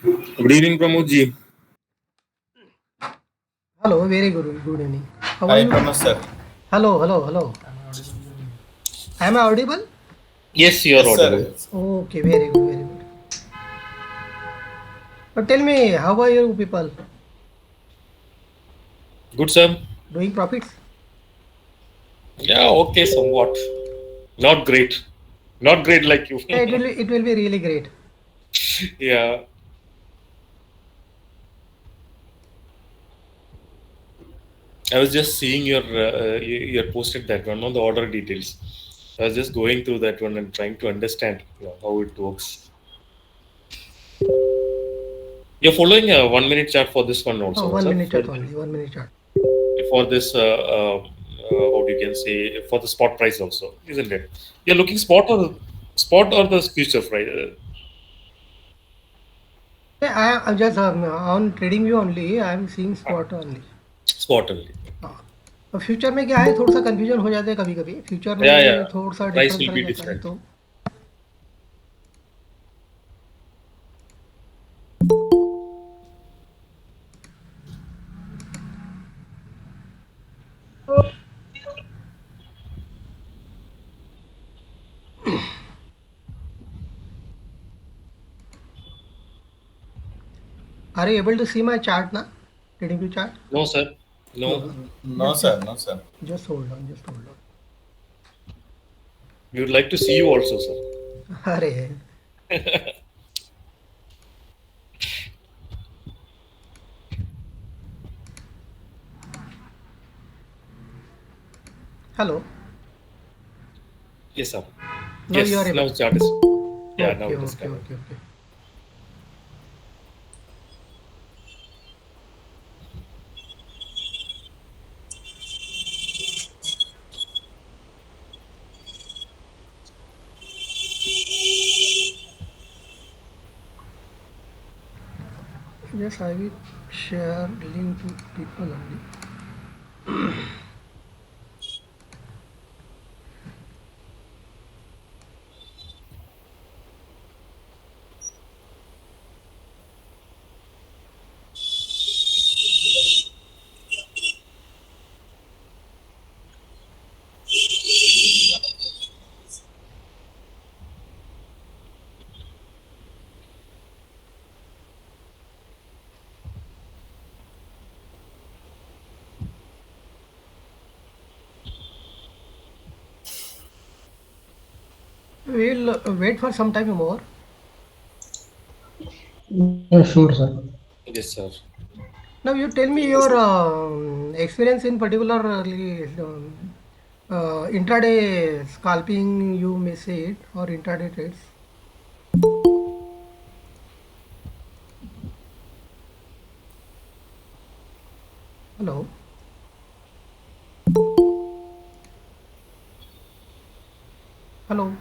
Good evening, Pramod ji. Hello, very good evening. How are Hi, you? Pramod sir. Hello. Am I audible? Yes, you are Yes, audible. sir. Okay, very good. But tell me, how are you people? Good, sir. Doing profits? Yeah, okay, somewhat. Not great. Not great like you. Yeah, it will be really great. Yeah. I was just seeing your posted that one on the order details. I was just going through that one and trying to understand how it works. You're following a 1 minute chart for this one Oh, also, no, one sir? minute chart only. 1 minute chart. For this, how do you can say, for the spot price also, isn't it? You're looking spot or the future price? Yeah, I'm just on trading view only. I'm seeing spot only. Spot only. हाँ और future में क्या है थोड़ा सा confusion हो जाता है कभी कभी फ्यूचर Yeah, yeah. में थोड़ा सा Price डिफरेंस will रह be जाता है different. तो are you able to see my chart ना trading view chart No, sir. No No. No No, just sir. No, sir. Just hold on We would like to see you also, sir. अरे hello Yes, sir. Now you are Yes. Able Now chart is. Yeah, now okay it is okay coming. Okay okay Yes, I will share link to people only. We'll wait for some time more. Yeah, sure, sir. Yes, sir. Now you tell me your experience in particularly intraday scalping you may say it or intraday trades. Hello. Hello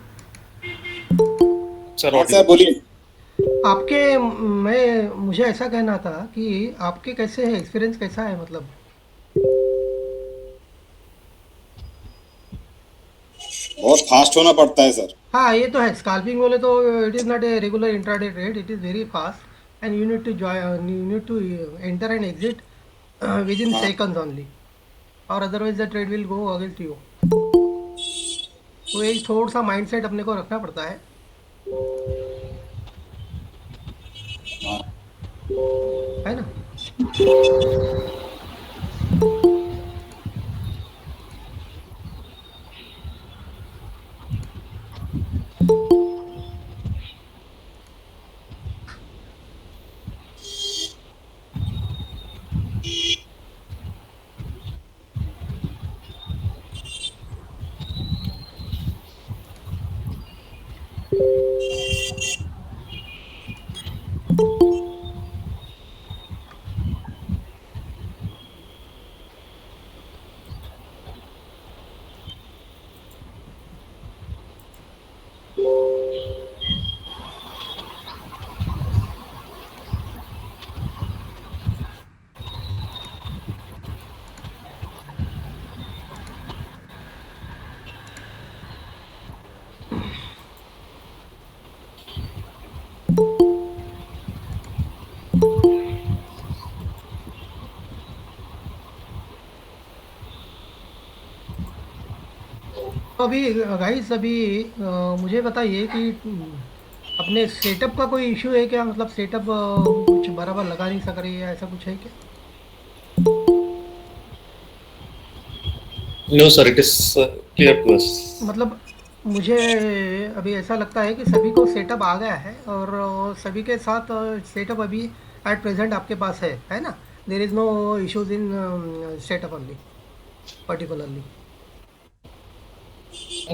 Sir, हाँ sir audible. बोलिए। आपके मैं मुझे ऐसा कहना था कि आपके कैसे है एक्सपीरियंस कैसा है मतलब बहुत फास्ट होना पड़ता है सर। हाँ ये तो है स्काल्पिंग बोले तो it is not a regular intraday trade it is very fast and you need to enter and exit within हाँ सेकंड्स ओनली और otherwise the trade will go against you तो एक थोड़ा सा माइंडसेट अपने को रखना पड़ता है हाँ है ना अभी गाइस अभी मुझे बताइए कि अपने सेटअप का कोई इशू है क्या? मतलब सेटअप कुछ बराबर लगा नहीं सक रही है, ऐसा कुछ है क्या? No, sir, it is clear to us. मतलब मुझे अभी ऐसा लगता है कि सभी को सेटअप आ गया है और सभी के साथ सेटअप अभी एट प्रेजेंट आपके पास है ना? There is no issues in setup only particularly.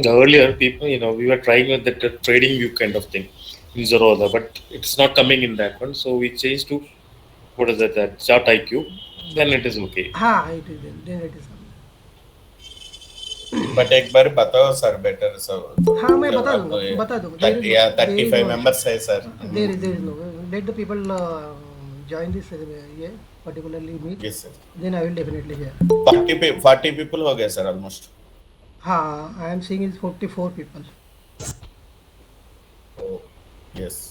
The earlier people, we were trying with the trading view kind of thing in Zerodha, but it's not coming in that one. So we changed to what is that chart IQ. Then it is okay. हाँ, it is then it is. But एक बार बताओ sir better sir हाँ, मैं जब बता अब दूंगा बता दूंगा। या there is 35 no issue. Members है sir there is no. Let the people join this ये particularly meet, yes sir then I will definitely share. 40 people हो गए सर ऑलमोस्ट हाँ, I am seeing is 44 people. Yes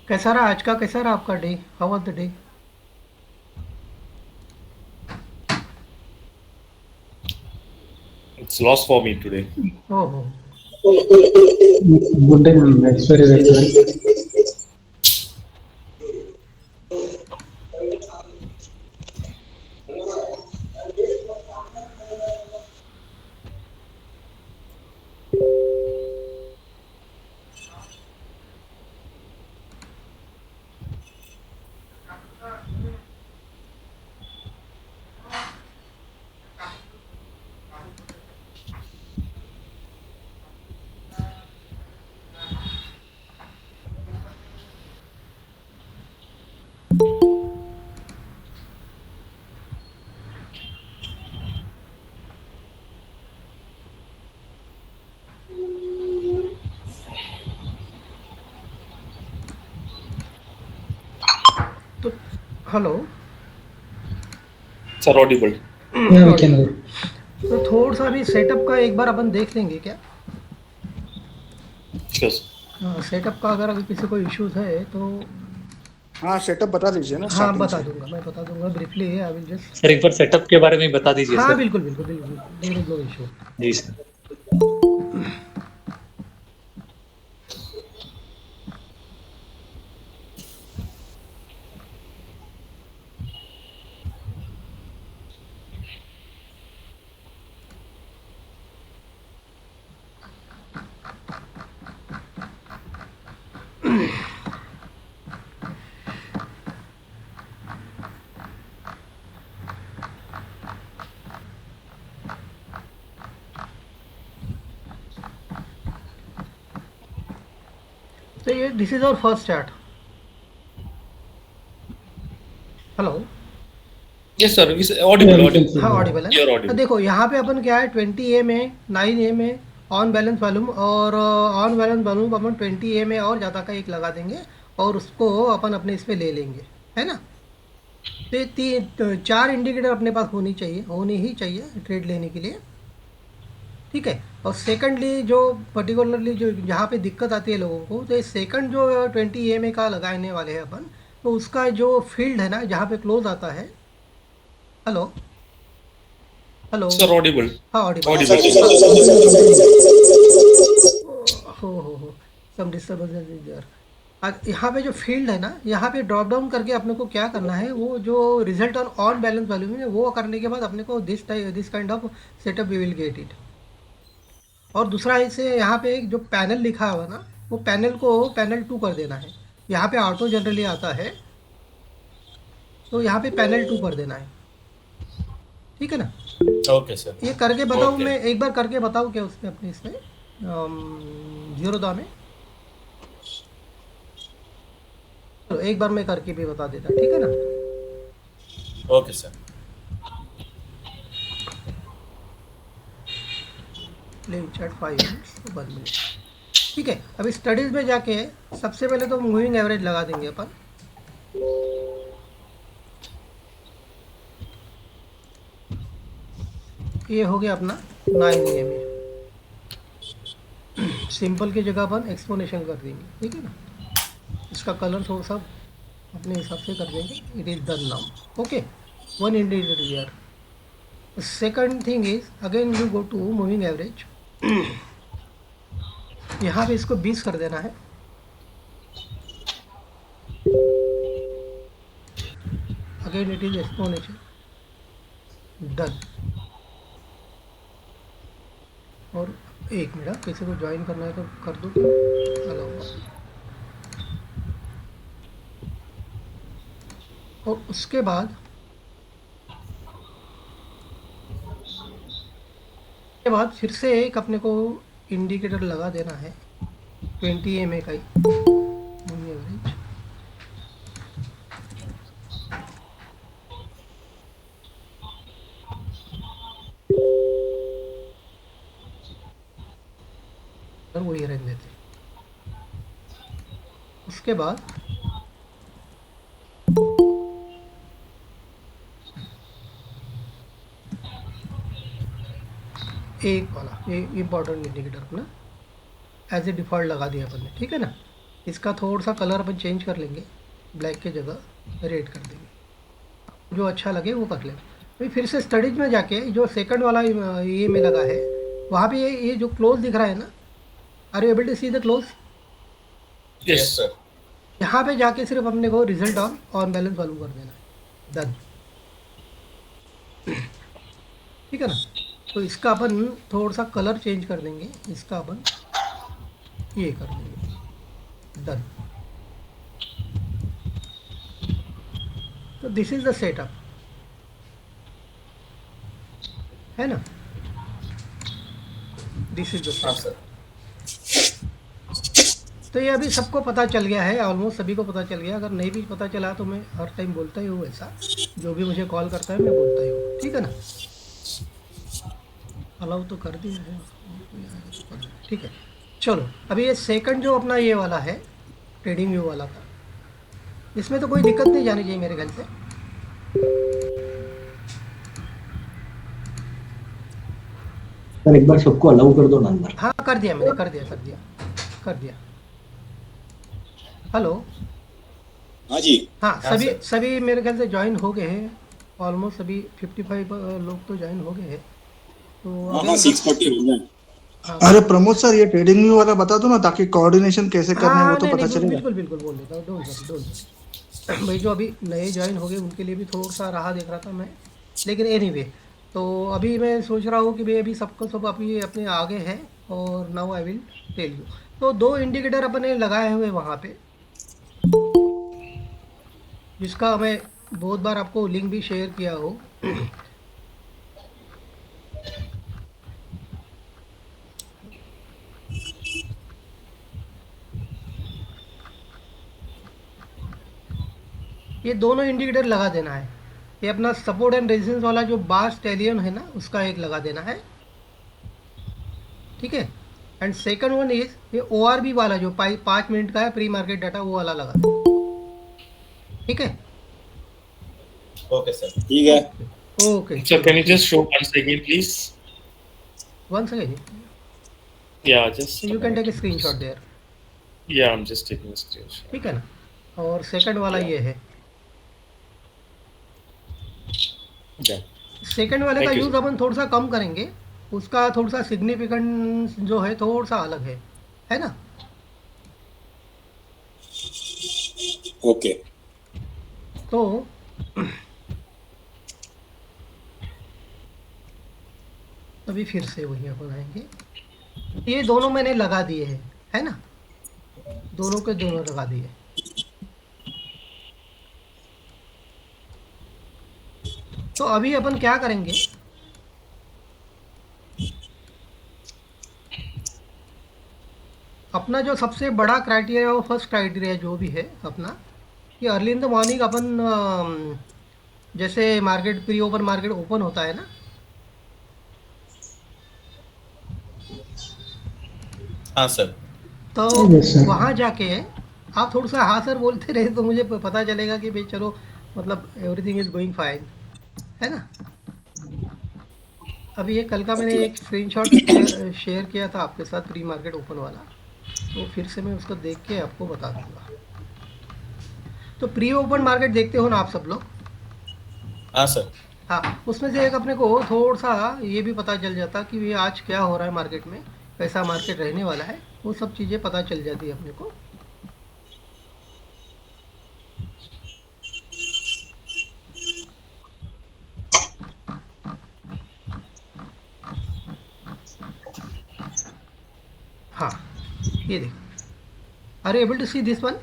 कैसा रहा आज का? कैसा रहा आपका day? How was the day? It's lost for me today. ओहो। Good day, ma'am. It's very excellent. तो hello. It's audible. Yeah, we can hear. तो थोड़ा सा भी सेटअप का एक बार अपन देख लेंगे क्या? Sure. सेटअप का अगर किसी को इश्यूज है तो हाँ सेटअप बता दीजिए ना हाँ starting बता से। दूंगा, मैं बता दूंगा briefly. I will just. Sir एक बार सेटअप के बारे में बता दीजिए हाँ सर। बिल्कुल बिल्कुल बिल्कुल, देयर इज नो इशू। जी सर। तो ये this is our first chart. Hello. Yes, sir. It's audible. Yeah, we can Audible. see. हाँ ऑडिबल है You're ना? audible. देखो यहाँ पे अपन क्या है, 20A में 9A में ऑन बैलेंस वॉल्यूम और on balance volume upon 20A में और ज़्यादा का एक लगा देंगे और उसको अपन अपने इस पे ले लेंगे, है ना? तो ये चार इंडिकेटर अपने पास होनी ही चाहिए ट्रेड लेने के लिए, ठीक है? और सेकंडली जो पर्टिकुलरली जो जहाँ पे दिक्कत आती है लोगों को, तो ये सेकंड जो 20A में का लगाने वाले हैं अपन, तो उसका जो फील्ड है ना जहाँ पे क्लोज आता है। Hello hello. Sir, audible. हाँ ऑडिबल। Audible. हो सम डिस्टर्बेंस इज देयर। आज यहाँ पे जो फील्ड है ना, यहाँ पे ड्रॉप डाउन करके अपने को क्या करना है, वो जो रिजल्ट ऑन बैलेंस वॉल्यूम है वो करने के बाद अपने को this kind of setup we will get it. और दूसरा इसे यहाँ पे जो पैनल लिखा हुआ ना, वो पैनल को पैनल 2 कर देना है। यहाँ पे ऑटो जनरली आता है, तो यहाँ पे पैनल 2 कर देना है, ठीक है ना? ओके सर ये करके बताऊँ Okay. मैं एक बार करके बताऊँ क्या उसमें अपने इसमें जीरोदा में? तो एक बार मैं करके भी बता देता, ठीक है ना? Okay sir play chat 5 minutes 1 minute. ठीक है, अभी स्टडीज में जाके सबसे पहले तो मूविंग एवरेज लगा देंगे अपन। ये हो गया अपना 9 EMA। सिंपल की जगह अपन एक्सपोनेंशियल कर देंगे, ठीक है ना। इसका कलर थोड़ा सा अपने हिसाब से कर देंगे। It is done now. Okay, one indicator here. Second thing is again you go to moving average. यहाँ पे इसको 20 कर देना है। Again it is exponential. Done. और एक मिनट, किसी को ज्वाइन करना है तो कर दो, अलाउ। और उसके बाद फिर से एक अपने को इंडिकेटर लगा देना है 20 EMA का ही मूविंग एवरेज। और वही रहने देते। उसके बाद एक वाला ये इम्पोर्टेंट इंडिकेटर अपना एज ए डिफ़ॉल्ट लगा दिया अपन ने, ठीक है ना। इसका थोड़ा सा कलर अपन चेंज कर लेंगे, ब्लैक की जगह रेड कर देंगे, जो अच्छा लगे वो कर लेंगे। अभी फिर से स्टडीज में जाके जो सेकंड वाला ये में लगा है, वहाँ पे ये जो क्लोज दिख रहा है ना, are you able to see the close? Yes sir. यहाँ पे जाके सिर्फ अपने को रिजल्ट ऑन बैलेंस वालू कर देना है। डन। ठीक है ना। तो इसका अपन थोड़ा सा कलर चेंज कर देंगे, इसका अपन ये कर देंगे। डन। तो दिस इज द सेटअप, है ना। दिस इज द हाँ सेटअप। सर। तो ये अभी सबको पता चल गया है, ऑलमोस्ट सभी को पता चल गया। अगर नहीं भी पता चला तो मैं हर टाइम बोलता ही हूँ ऐसा, जो भी मुझे कॉल करता है मैं बोलता ही हूँ, ठीक है ना। अलाउ तो कर दिया है, ठीक है। चलो अभी ये सेकंड जो अपना ये वाला है ट्रेडिंग व्यू वाला था, इसमें तो कोई दिक्कत नहीं जानी चाहिए मेरे ख्याल से। सर एक बार सबको अलाउ कर दो ना अंदर। हाँ कर दिया मैंने, कर दिया। हेलो। हाँ जी। हाँ हाँ, सभी सर। सभी मेरे ख्याल से ज्वाइन हो गए हैं, ऑलमोस्ट सभी 55 लोग तो ज्वाइन हो गए हैं। तो हाँ अगर हाँ 640 हो गए। हाँ अरे प्रमोद सर, ये ट्रेडिंग व्यू वाला बता दो ना, ताकि कोऑर्डिनेशन कैसे करना है वो हाँ, तो नहीं पता नहीं चलेगा। बिल्कुल बिल्कुल बोल देता हूँ, डोंट वरी। भाई जो अभी नए ज्वाइन हो गए उनके लिए भी थोड़ा सा राह देख रहा था मैं, लेकिन एनीवे तो अभी मैं सोच रहा हूँ कि भाई अभी सबको सब अभी अपने आगे है। और now I will tell you. तो 2 इंडिकेटर अपने लगाए हुए वहाँ पे, जिसका मैं बहुत बार आपको लिंक भी शेयर किया हो। ये दोनों इंडिकेटर लगा देना है। ये अपना सपोर्ट एंड रेजिस्टेंस वाला जो बार स्टेलियन है ना, उसका एक लगा देना है, ठीक है। एंड सेकंड वन इज ये ORB वाला जो 5 मिनट का है, प्री मार्केट डाटा, वो वाला लगा दो, ठीक है। Okay sir. ठीक है। Okay So can you just show once again, please? Once again Yeah, just. You can take a screenshot there, Yeah, I'm just taking a screenshot. ठीक है ना। और सेकंड वाला ये है। Yeah. सेकंड वाले का Thank you, यूज़ sir. अपन थोड़ा सा कम करेंगे, उसका थोड़ा सा सिग्निफिकेंस जो है थोड़ा सा अलग है ना। ओके। तो अभी फिर से वही अपन आएंगे। ये दोनों मैंने लगा दिए हैं, है ना, दोनों के दोनों लगा दिए। तो अभी अपन क्या करेंगे, अपना जो सबसे बड़ा क्राइटेरिया, वो फर्स्ट क्राइटेरिया जो भी है अपना, कि अर्ली इन द मॉर्निंग अपन जैसे market pre open market open होता है ना, हाँ सर। तो Yes, sir. वहाँ जाके आप थोड़ा सा हाँ सर बोलते रहे तो मुझे पता चलेगा कि भाई चलो मतलब एवरीथिंग इज गोइंग फाइन, है ना। अभी ये कल का मैंने ओके एक स्क्रीनशॉट शेयर किया था आपके साथ प्री मार्केट ओपन वाला, तो फिर से मैं उसको देख के आपको बता दूंगा। तो प्री ओपन मार्केट देखते हो ना आप सब लोग? हाँ सर। हाँ, उसमें से एक अपने को थोड़ा सा ये भी पता चल जाता कि ये आज क्या हो रहा है मार्केट में, कैसा मार्केट रहने वाला है, वो सब चीज़ें पता चल जाती है अपने को। हाँ, ये देखो, are able to see this one?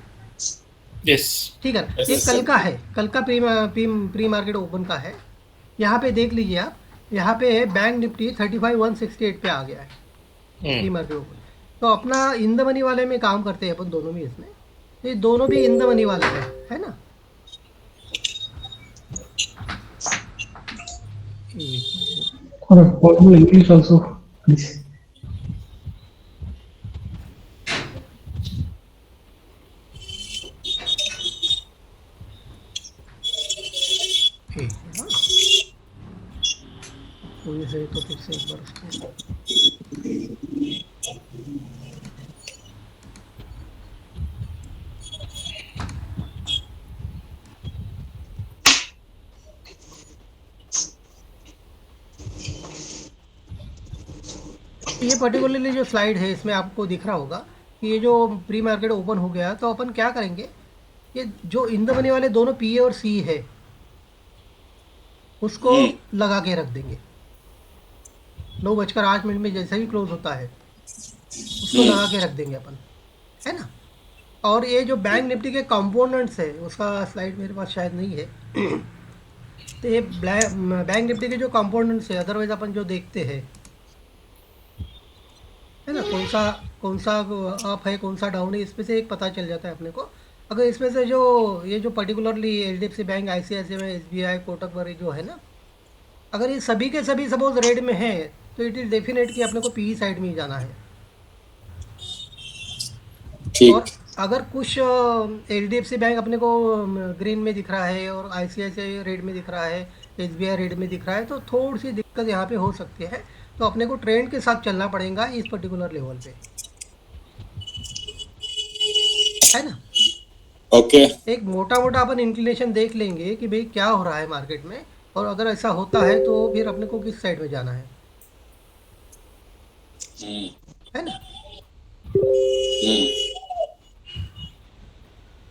Yes. ठीक है ना, Yes, ये yes, कल sir. का है, कल का प्री मार्केट ओपन का है। यहाँ पे देख लीजिए आप, यहाँ पे बैंक निफ्टी 35,168 पे आ गया है प्री Hmm. Market open. तो अपना इन द मनी वाले में काम करते हैं अपन दोनों भी इसमें, तो ये दोनों भी इन द मनी वाले हैं, है ना। एक minute. Or possible English also, please. ठीक है, हाँ, पूरी से तो फिर से एक बार उसको ये पर्टिकुलरली जो स्लाइड है इसमें आपको दिख रहा होगा कि ये जो प्री मार्केट ओपन हो गया, तो अपन क्या करेंगे, ये जो इन द मनी वाले दोनों पी और सी है उसको लगा के रख देंगे। 9:08 में जैसे ही क्लोज होता है उसको लगा के रख देंगे अपन, है ना। और ये जो बैंक निफ्टी के कंपोनेंट्स है उसका स्लाइड मेरे पास शायद नहीं है। तो ये बैंक निफ्टी के जो कंपोनेंट्स है अदरवाइज अपन जो देखते हैं, है ना, कौन सा अप है कौन सा डाउन है, इसमें से एक पता चल जाता है अपने को। अगर इसमें से जो ये जो पर्टिकुलरली एचडीएफसी बैंक, आईसीआईसीआई में, एसबीआई, कोटक वगैरह जो है ना, अगर ये सभी के सभी सपोज रेड में है तो इट इज़ डेफिनेट कि अपने को पीई साइड में ही जाना है। और ठीक अगर कुछ एचडीएफसी बैंक अपने को ग्रीन में दिख रहा है और आईसीआईसीआई रेड में दिख रहा है, एसबीआई रेड में दिख रहा है, तो थोड़ी सी दिक्कत यहाँ पे हो सकती है। तो अपने को ट्रेंड के साथ चलना पड़ेगा इस पर्टिकुलर लेवल पे, है ना। ओके एक मोटा मोटा अपन इंक्लिनेशन देख लेंगे कि भाई क्या हो रहा है मार्केट में, और अगर ऐसा होता है तो फिर अपने को किस साइड में जाना है ना।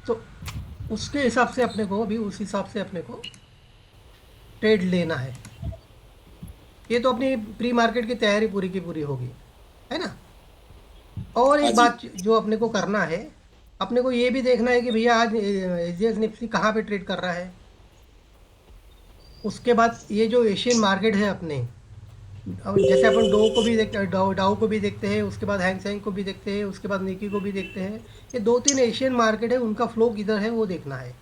तो उसके हिसाब से अपने को, अभी उस हिसाब से अपने को ट्रेड लेना है। ये तो अपनी प्री मार्केट की तैयारी पूरी की पूरी होगी, है ना। और हाँ एक जी बात जो अपने को करना है, अपने को ये भी देखना है कि भैया आज एसजीएक्स निफ्टी कहाँ पे ट्रेड कर रहा है। उसके बाद ये जो एशियन मार्केट है अपने, अब जैसे अपन डो को भी देखते हैं, डाउ को भी देखते हैं, उसके बाद हैंग सेंग को भी देखते हैं, उसके बाद निकी को भी देखते हैं। ये 2-3 एशियन मार्केट है, उनका फ्लो किधर है वो देखना है।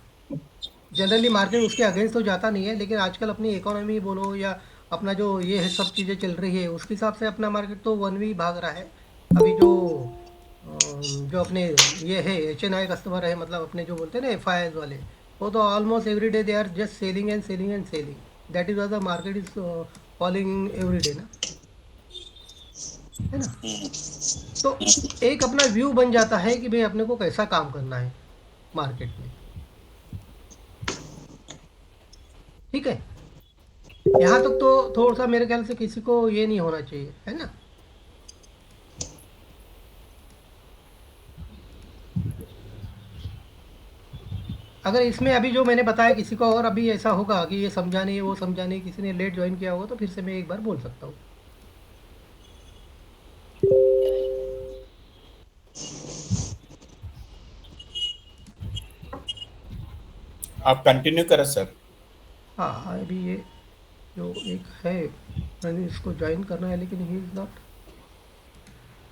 जनरली मार्केट उसके अगेंस्ट तो जाता नहीं है, लेकिन आजकल अपनी इकोनॉमी बोलो या अपना जो ये है सब चीज़ें चल रही है उसके हिसाब से अपना मार्केट तो वन वे भाग रहा है। अभी जो अपने ये है HNI कस्टमर है, मतलब अपने जो बोलते हैं ना FIs वाले, वो तो almost every day they are just selling and selling and selling. That is why the market is falling every day ना, है ना। तो एक अपना व्यू बन जाता है कि भाई अपने को कैसा काम करना है मार्केट में, ठीक है। यहाँ तक तो थोड़ा सा मेरे ख्याल से किसी को ये नहीं होना चाहिए, है ना। अगर इसमें अभी जो मैंने बताया किसी को और अभी ऐसा होगा कि ये समझा नहीं वो समझा नहीं, किसी ने लेट ज्वाइन किया होगा, तो फिर से मैं एक बार बोल सकता हूँ। आप कंटिन्यू करें सर। हाँ, अभी ये जो एक है, मैंने इसको ज्वाइन करना है लेकिन he is not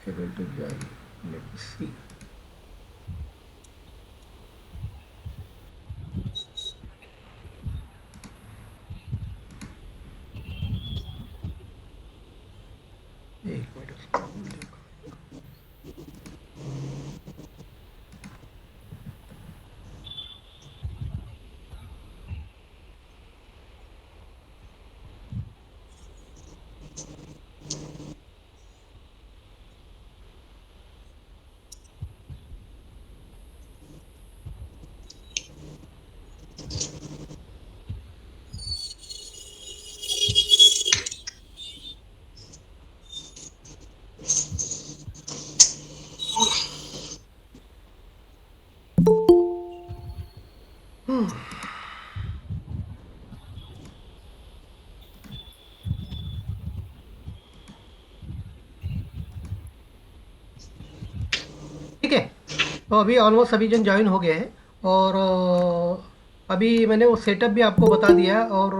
able to join. Let see. एक मिनट उसको देखो। ठीक है, तो अभी ऑलमोस्ट सभी जन ज्वाइन हो गए हैं और अभी मैंने वो सेटअप भी आपको बता दिया और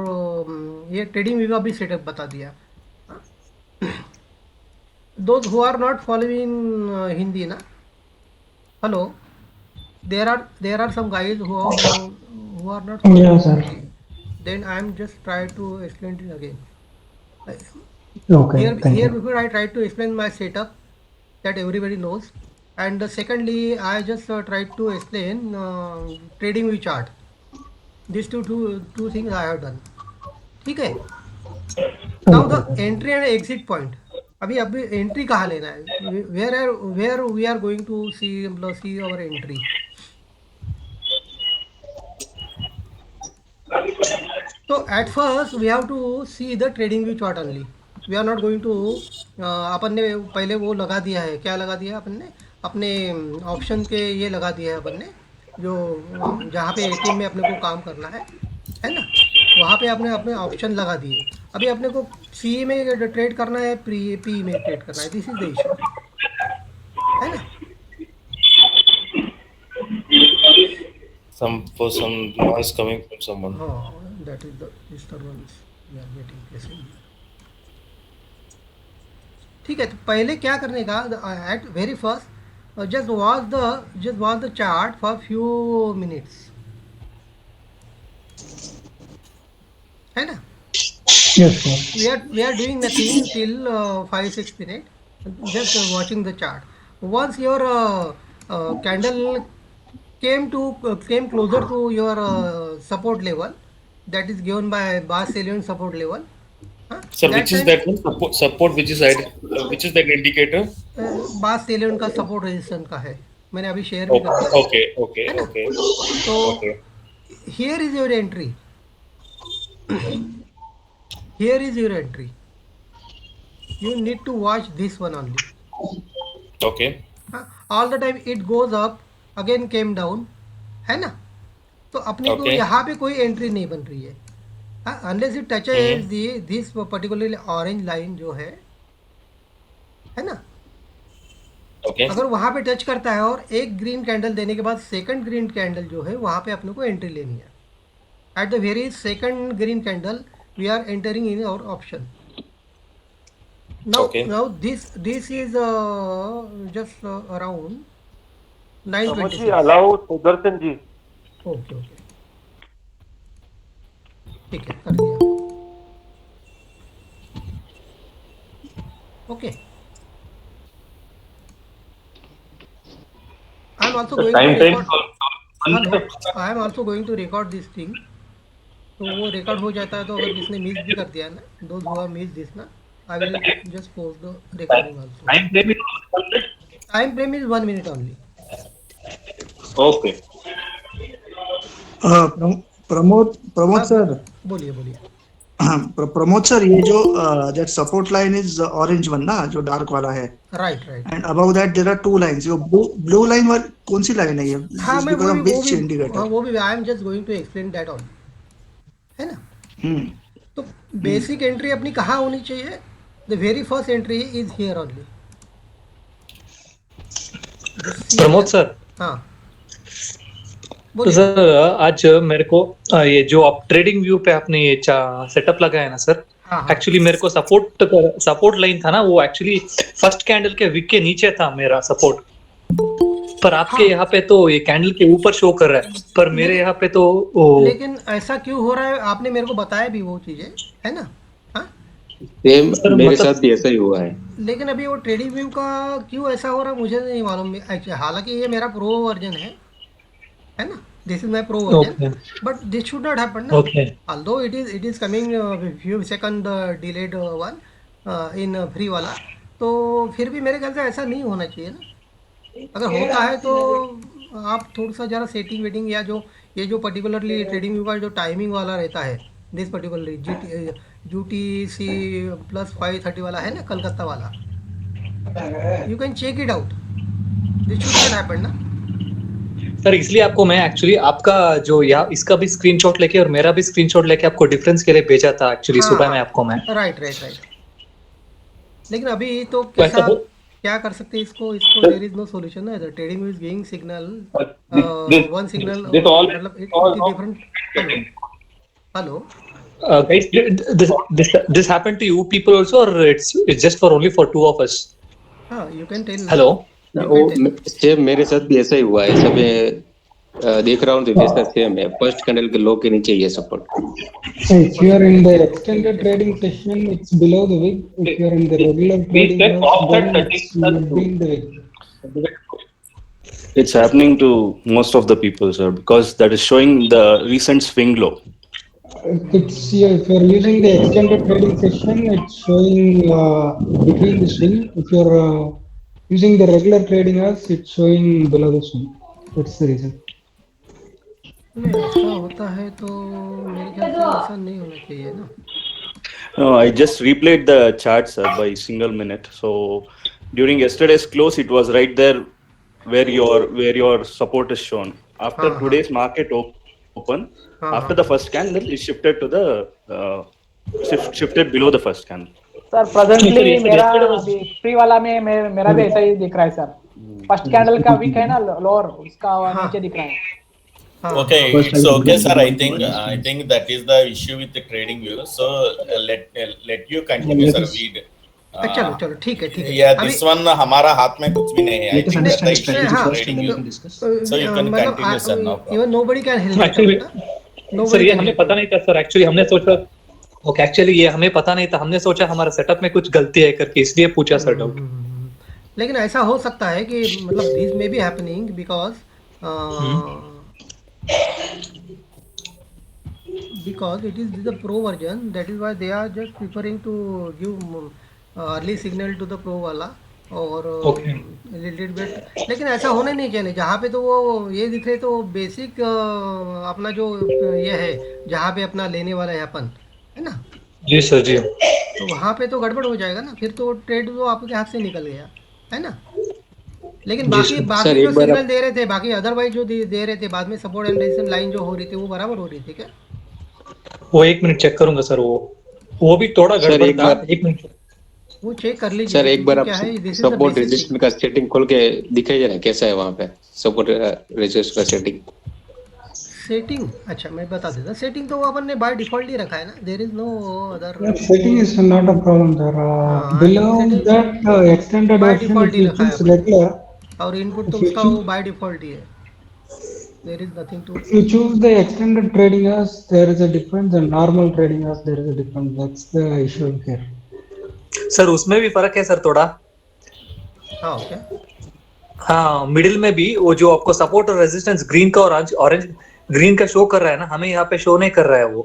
ये ट्रेडिंग व्यू का भी सेटअप बता दिया. Those who are not following Hindi na, hello, there are some guys who are not following Yeah, sir. Hindi. Then I am just try to explain it again. Okay, thank Here you. before I try to explain my setup that everybody knows, and secondly I just tried to explain trading view chart. These two things I have done. ठीक है. Now the entry and exit point. अभी entry कहाँ लेना है, where we are going to see our entry. तो at first we have to see the trading view chart only. We are not going to, अपन ने पहले वो लगा दिया है, क्या लगा दिया अपन ने, अपने ऑप्शन के ये लगा दिया है अपन ने, जो जहाँ पे एटीएम में अपने को काम करना है ना, वहाँ पे आपने अपने ऑप्शन लगा दिए. अभी अपने को सी में ट्रेड करना है, पी में ट्रेड करना है. दिस इज द इशू, है ना. Some noise coming from someone. हाँ, that is the disturbance we are getting. ठीक है, तो पहले क्या करने का, at very first just watch the chart for few minutes, है ना. Yes, sir. We are doing nothing till 5-6 minutes, just watching the chart. Once your candle came closer to your support level, that is given by bar salient support level. Sir, which is that one? Support which is which is that indicator? bar salient का support resistance का है, मैंने अभी share भी कर दिया. Okay. तो Okay. here is your entry. Here is your entry. You need to watch this one only. Okay. All the time it goes up, again came down, है ना. तो अपने को यहाँ पे कोई एंट्री नहीं बन रही है, unless it touches this particularly orange line जो है ना. Okay. अगर वहाँ पे टच करता है और एक ग्रीन कैंडल देने के बाद सेकंड ग्रीन कैंडल जो है, वहाँ पे अपने को एंट्री लेनी है. At the very second green candle we are entering in our option. Now this is just around 9:20. allow Sudarshan ji. Okay. ठीक है, कर दिया. Okay. I am also going to record. I am also going to record this thing. तो वो record हो जाता है, तो अगर किसने मिस भी कर दिया ना, those who have miss this ना, I will just post the recording also. Time frame is 1 minute only. Okay. Pramod sir, बोलिए. प्रमोद सर, ये जो that support line is orange one ना, जो डार्क वाला है. Right. And above that there are two lines. ये blue line वाली कौन सी लाइन है ये? हाँ, मैं वो भी I am just going to explain that on, है ना. तो बेसिक एंट्री अपनी कहाँ होनी चाहिए? The very first entry is here only. Pramod sir. हाँ, तो सर आज मेरे को ये जो आप ट्रेडिंग व्यू पे आपने ये सेटअप लगाया ना सर, एक्चुअली मेरे को सपोर्ट लाइन था ना, वो एक्चुअली फर्स्ट कैंडल के विक के नीचे था मेरा सपोर्ट, पर आपके यहाँ पे तो ये कैंडल के ऊपर शो कर रहा है, पर मेरे यहाँ पे तो लेकिन ऐसा क्यों हो रहा है? आपने मेरे को बताया भी वो चीजें, है ना. सेम मेरे साथ भी ऐसा ही हुआ है. लेकिन अभी वो ट्रेडिंग व्यू का क्यों ऐसा हो रहा है मुझे नहीं मालूम. हालांकि ये मेरा प्रो वर्जन है ना. This is my pro version, but this should not happen ना. Although it is coming few second delayed one in free वाला, तो फिर भी मेरे ख्याल से ऐसा नहीं होना चाहिए ना. अगर होता है तो आप थोड़ा सा ज़रा सेटिंग वेटिंग, या जो ये जो पर्टिकुलरली ट्रेडिंग व्यू का जो टाइमिंग वाला रहता है, दिस पर्टिकुलरली UTC +530 वाला है ना, कलकत्ता वाला, you can check it out. This should not happen ना. सर इसलिए आपको मैं एक्चुअली आपका जो यहाँ इसका भी स्क्रीनशॉट लेके और मेरा भी स्क्रीनशॉट लेके आपको डिफरेंस के लिए भेजा था एक्चुअली हाँ सुबह में हाँ आपको मैं। Right right right. लेकिन अभी तो तो ऐसा कैसा हो क्या कर सकते हैं इसको इसको देयर इज नो सॉल्यूशन ना। The trading is giving signal one signal this all मतलब it all is different. Hello hello guys, this happened to you people also or it's just for only for two of us? हाँ you can tell Hello? You वो can tell. Same मेरे साथ भी ऐसा ही हुआ है। सब देख रहा हूँ तो मेरे साथ सेम है। फर्स्ट कैंडल के लो के नीचे ये support. If you are in the extended trading session, it's below the wick. If you are in the regular trading, then it's within the wick. It's happening to most of the people, sir, because that is showing the recent swing low. It's if you are using the extended trading session, it's showing between the swing. If you are using the regular trading hours, it's showing below the swing. That's the reason. नहीं ऐसा होता है तो मेरे ख्याल से ऐसा नहीं होना चाहिए ना। No, I just replayed the chart, sir, by single minute. So during yesterday's close, it was right there where your support is shown. After हाँ, today's market open, हाँ, after हाँ। the first candle, it shifted to the shifted below the first candle. Sir presently मेरा अभी free वाला में मेरा भी ऐसा ही दिख रहा है सर। फर्स्ट कैंडल का वीक है ना लोअर उसका नीचे दिख रहा है। Okay, it's okay, sir. I think that is the issue with the trading view. So let you continue, sir. Read. चलो चलो ठीक है ठीक है। Yeah, this one हमारा हाथ में कुछ भी नहीं है। I Let us think understand that the issue strategy with first trading and then we view. can discuss. So you can continue, sir. No problem. Even nobody can help. Actually, sir ये हमें पता नहीं था sir. Actually हमने सोचा okay actually ये हमें पता नहीं था। हमने सोचा हमारा सेटअप में कुछ गलती है करके इसलिए पूछा सर डाउट। लेकिन ऐसा हो सकता है कि मतलब this may be happening because it is the pro version, that is why they are just preferring to give early signal to the pro वाला और little bit। लेकिन ऐसा होना नहीं चाहिए। जहाँ पे तो वो ये दिख रहे तो बेसिक अपना जो ये है जहाँ पे अपना लेने वाला है अपन है ना। जी सर जी। तो वहाँ पे तो गड़बड़ हो जाएगा ना। फिर तो ट्रेड तो आपके हाथ से निकल गया है ना। लेकिन बाकी जो सिग्नल दे रहे थे बाकी अदरवाइज जो दे रहे थे बाद में सपोर्ट एंड रेजिस्टेंस लाइन जो हो रही थी वो बराबर हो रही थी क्या? वो एक मिनट चेक करूंगा सर। वो भी थोड़ा गड़बड़ था। एक मिनट वो चेक कर लीजिए सर। एक बार आप क्या है सपोर्ट रेजिस्टेंस का सेटिंग खोल के दिखाइए ना कैसा है वहाँ पे सपोर्ट रेजिस्टेंस का सेटिंग। अच्छा मैं बता देता। सेटिंग तो वो अपन ने बाय डिफॉल्ट ही रखा है ना। There is no other Setting is not a problem, sir. Below that extended version, if you choose regular, और इनपुट तो उसका वो बाय डिफॉल्ट ही है। There is nothing to. if you choose the extended trading hours, there is a difference, and normal trading hours there is a difference. That's the issue here. Sir उसमें भी फर्क है sir थोड़ा। हाँ okay. हाँ middle में भी वो जो आपको सपोर्ट और रेजिस्टेंस ग्रीन का और ऑरेंज ग्रीन का शो कर रहा है ना हमें यहाँ पे शो नहीं कर रहा है वो।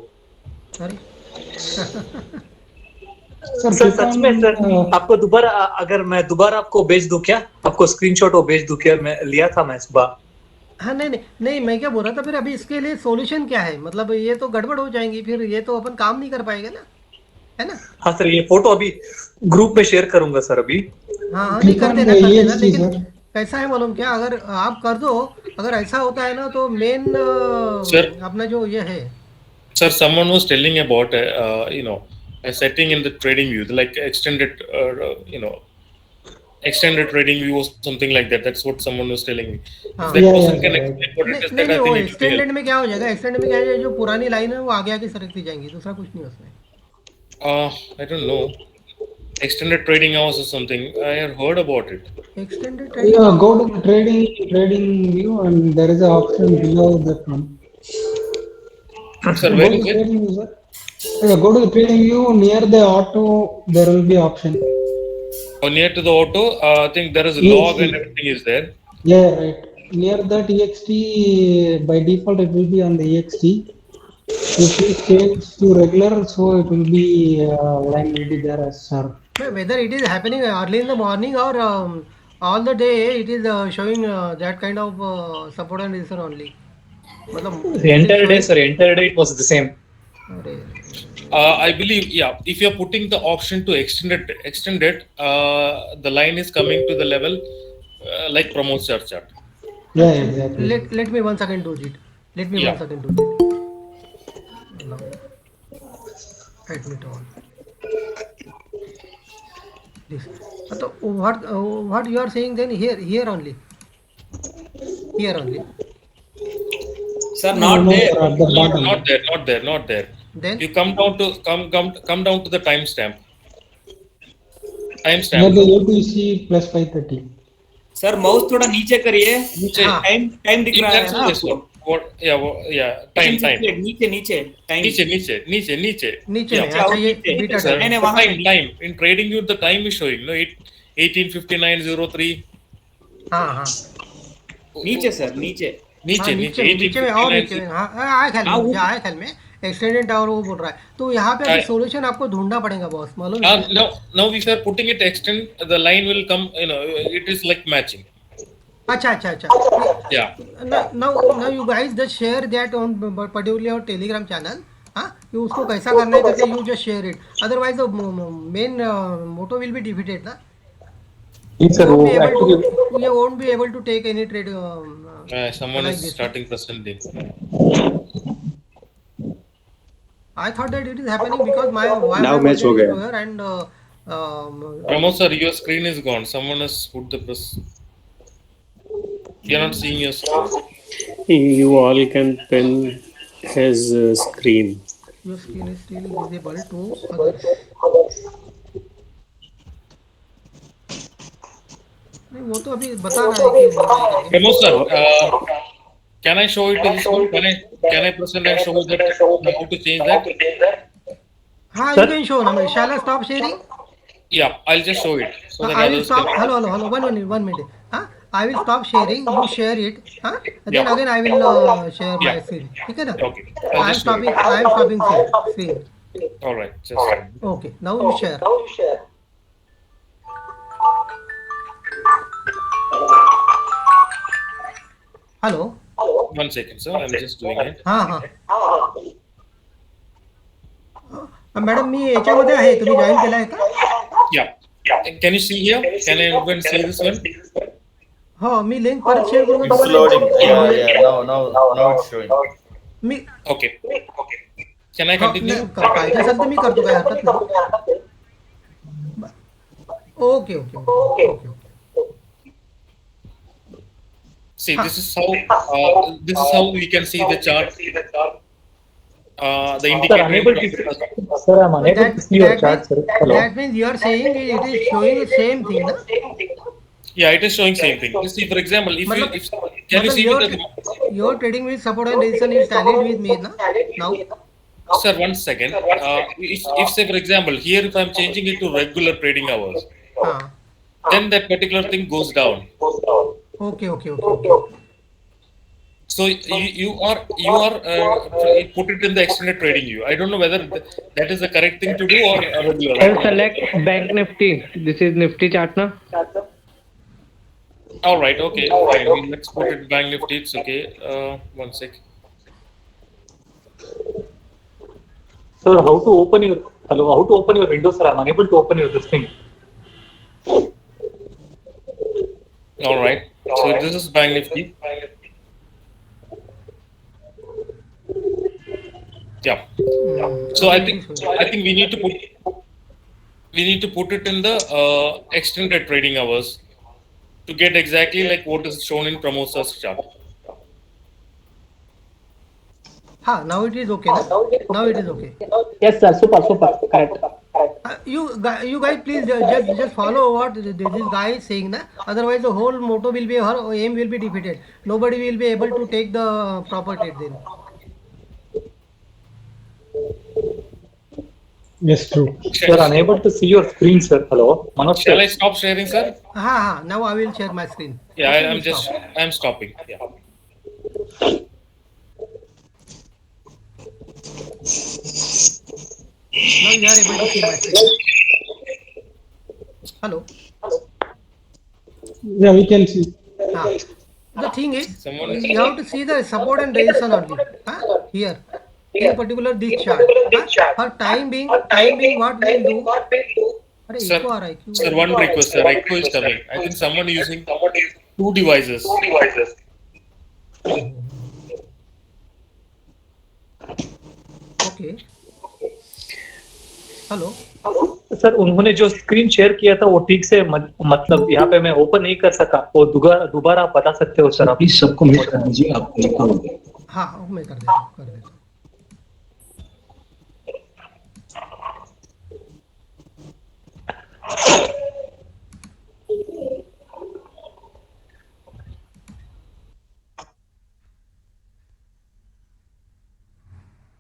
सर सच में सर आपको दोबारा अगर मैं दोबारा आपको भेज दूं क्या? आपको स्क्रीनशॉट वो भेज दूं क्या? मैं लिया था मैं सुबह। हाँ नहीं मैं क्या बोल रहा था फिर अभी इसके लिए सॉल्यूशन क्या है? मतलब ये तो गड़बड़ हो जाएंगी फिर ये तो अपन काम नहीं कर पाएंगे ना है ना। हाँ सर ये फोटो अभी ग्रुप में शेयर करूंगा सर अभी। हाँ नहीं कर देना लेकिन कैसा है मालूम क्या अगर आप कर दो अगर ऐसा होता है ना तो मेन अपना जो ये है sir someone was telling about a setting in the trading view like extended extended trading view or something like that. That's what someone was telling me. If that person can explain what it is, that I think it will extended में क्या हो जाएगा? extended में क्या है जो पुरानी line है वो आगे आगे सरकती जाएंगी दूसरा कुछ नहीं उसमें। I don't know. Extended trading hours or something. I have heard about it. Extended trading. Yeah, go to the trading view and there is an option below that one. Sir, where is it? Yeah, go to the trading view near the auto. There will be option. Oh, near to the auto, I think there is a log and everything is there. Yeah, right. Near that EXT, by default it will be on the EXT. If you change to regular, so it will be line will be there as sir. Whether it is happening early in the morning or all the day, it is showing that kind of support and resistance only. The entire day, sir. Entire day it was the same. I believe, yeah. If you're putting the option to extend it, the line is coming to the level like promote chart. Yeah, exactly. Let me 1 second do it. Let me Yeah. 1 second do it. Now, admit all. This. So what you are saying then here only. Here only. Sir, No, not no, there. sir, at the bottom. Not there. Then You come down to the timestamp. Near Timestamp. the APC plus 530. Sir mouse थोड़ा नीचे करिए. नीचे. हाँ. Time दिख रहा है ना आपको? Time. नीचे टाइम नीचे. नीचे Yeah. में अच्छा ये बीटा Sir, नहीं, टाइम. वहाँ time. In trading view, the time is showing. No, 18:59:03. हाँ. नीचे सर नीचे. हाँ, नीचे में और नीचे में. हाँ आया ख्याल में एक्सटेंडेड टावर वो बोल रहा है. तो यहाँ पे अभी सोल्यूशन आपको ढूंढना पड़ेगा बॉस, मालूम है? Now if you are putting it extend, the line will come. It is like matching. अच्छा. Yeah. Now you guys just share that on particularly our Telegram channel. हाँ, ये उसको कैसा करना है करके you just share it. Otherwise the main motto will be defeated ना. Sir, You won't be able to take any trade. Someone like is this. starting presenting. I thought that it is happening because my Now match हो गया. and Pramod sir, your screen is gone. Someone has put the press. You are not seeing your screen. You all can pen his screen. your screen is still visible to others. नहीं वो तो अभी बता रहा है कि Pramod sir, can I show it to this one? Can I present and show that how to change that? हाँ, you can show ना. Shall I stop sharing? Yeah, I'll just show it. So that I will others stop. can- Hello. 1 minute. Huh? I will stop sharing. You share it. Huh? Then again I will share my Yeah. screen. ठीक है ना? Okay. I'll I am just do it. stopping screen. All right. Just. Okay. Now you share. Hello. 1 second, sir. I'm just doing it. हाँ. Madam मी याच्यामध्ये आहे, तुम्ही join केला आहे का? Yeah. Can you see here? Can everyone see this one? हो, मी link परत share करून It's loading. Yeah. Now it's showing. Me Okay. Can I continue? पाहिजे असेल तर मी करतो, काय हरकत नाही. Okay. See, this is how we can see the chart. The indicator. Sir, I'm unable to see your chart, sir. Hello. That means you are saying it is showing the same thing, na? Yeah, it is showing same thing. Just see, for example, can you see your trading with support and resistance is tallied with me, na? Now. Sir, 1 second. If say for example, here if I'm changing it to regular trading hours, then that particular thing goes down. Okay. So you are put it in the extended trading view. I don't know whether that is the correct thing to do or regular. And select Bank Nifty. This is Nifty chart now. All right. Okay. Fine. Let's put it Bank Nifty. It's okay. 1 sec. Sir, how to open your window, sir? I'm unable to open your this thing. All right. So this is Bank Nifty. Yeah. So I think we need to put it in the extended trading hours to get exactly like what is shown in Pramod sir's chart. Now it is okay. Now it is okay. Yes sir, super, correct. You guys please just follow what this guy is saying, na? Otherwise the whole motto will be, her aim will be defeated. Nobody will be able to take the proper trade then. Yes, true. Sir, unable to see your screen, sir. Hello, Manoj sir. Shall I stop sharing, sir? Now I will share my screen. Yeah, Okay, I'm stopping. Yeah. Now you are able to see my screen. Hello. Yeah, we can see. The thing is, you have to see the support and resistance only. Here. In particular this chart. For time being what we'll do. Sir, one request, sir. Echo is coming. I think someone using two devices. Okay, hello sir उन्होंने जो screen share किया था वो ठीक से मतलब यहाँ पे मैं ओपन नहीं कर सका, वो दोबारा आप बता सकते हो सर आप? प्लीज सबको म्यूट कर दीजिए, आप करोगे। हाँ मैं कर देता हूँ, कर देता हूँ।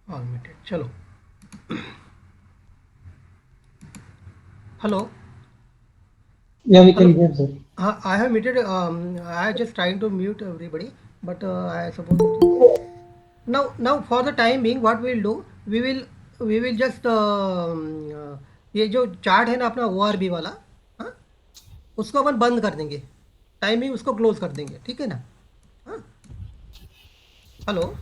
ऑल म्यूटेड, चलो। Hello, Yeah, we can hear, sir. I have muted. I just trying to mute everybody, but I suppose now for the time being, what we'll do, we will just ये जो chart है ना अपना ORB वाला, हाँ, उसको अपन बंद कर देंगे, टाइमिंग उसको क्लोज कर देंगे, ठीक है ना? हाँ, hello,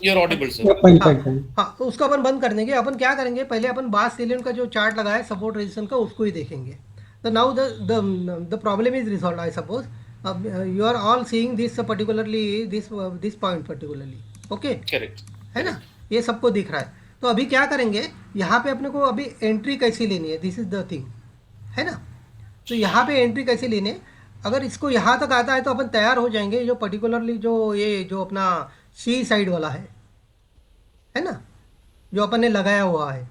You're audible, sir. Yeah, fine, fine, fine. हाँ, तो उसको अपन बंद कर देंगे। अपन क्या करेंगे, पहले अपन बास सेलियन का जो चार्ट लगाया है सपोर्ट रेजिस्टेंस का, उसको ही देखेंगे। तो now the problem is resolve, I suppose you are all seeing this particularly, this point particularly, okay, Correct. है ना? ये सबको दिख रहा है। तो अभी क्या करेंगे, यहाँ पे अपने को अभी एंट्री कैसी लेनी है, दिस इज द थिंग, है ना? तो यहाँ पे एंट्री कैसे लेनी है, अगर इसको यहाँ तक आता है तो अपन तैयार हो जाएंगे। जो पर्टिकुलरली जो अपना सी साइड वाला है ना, जो अपन ने लगाया हुआ है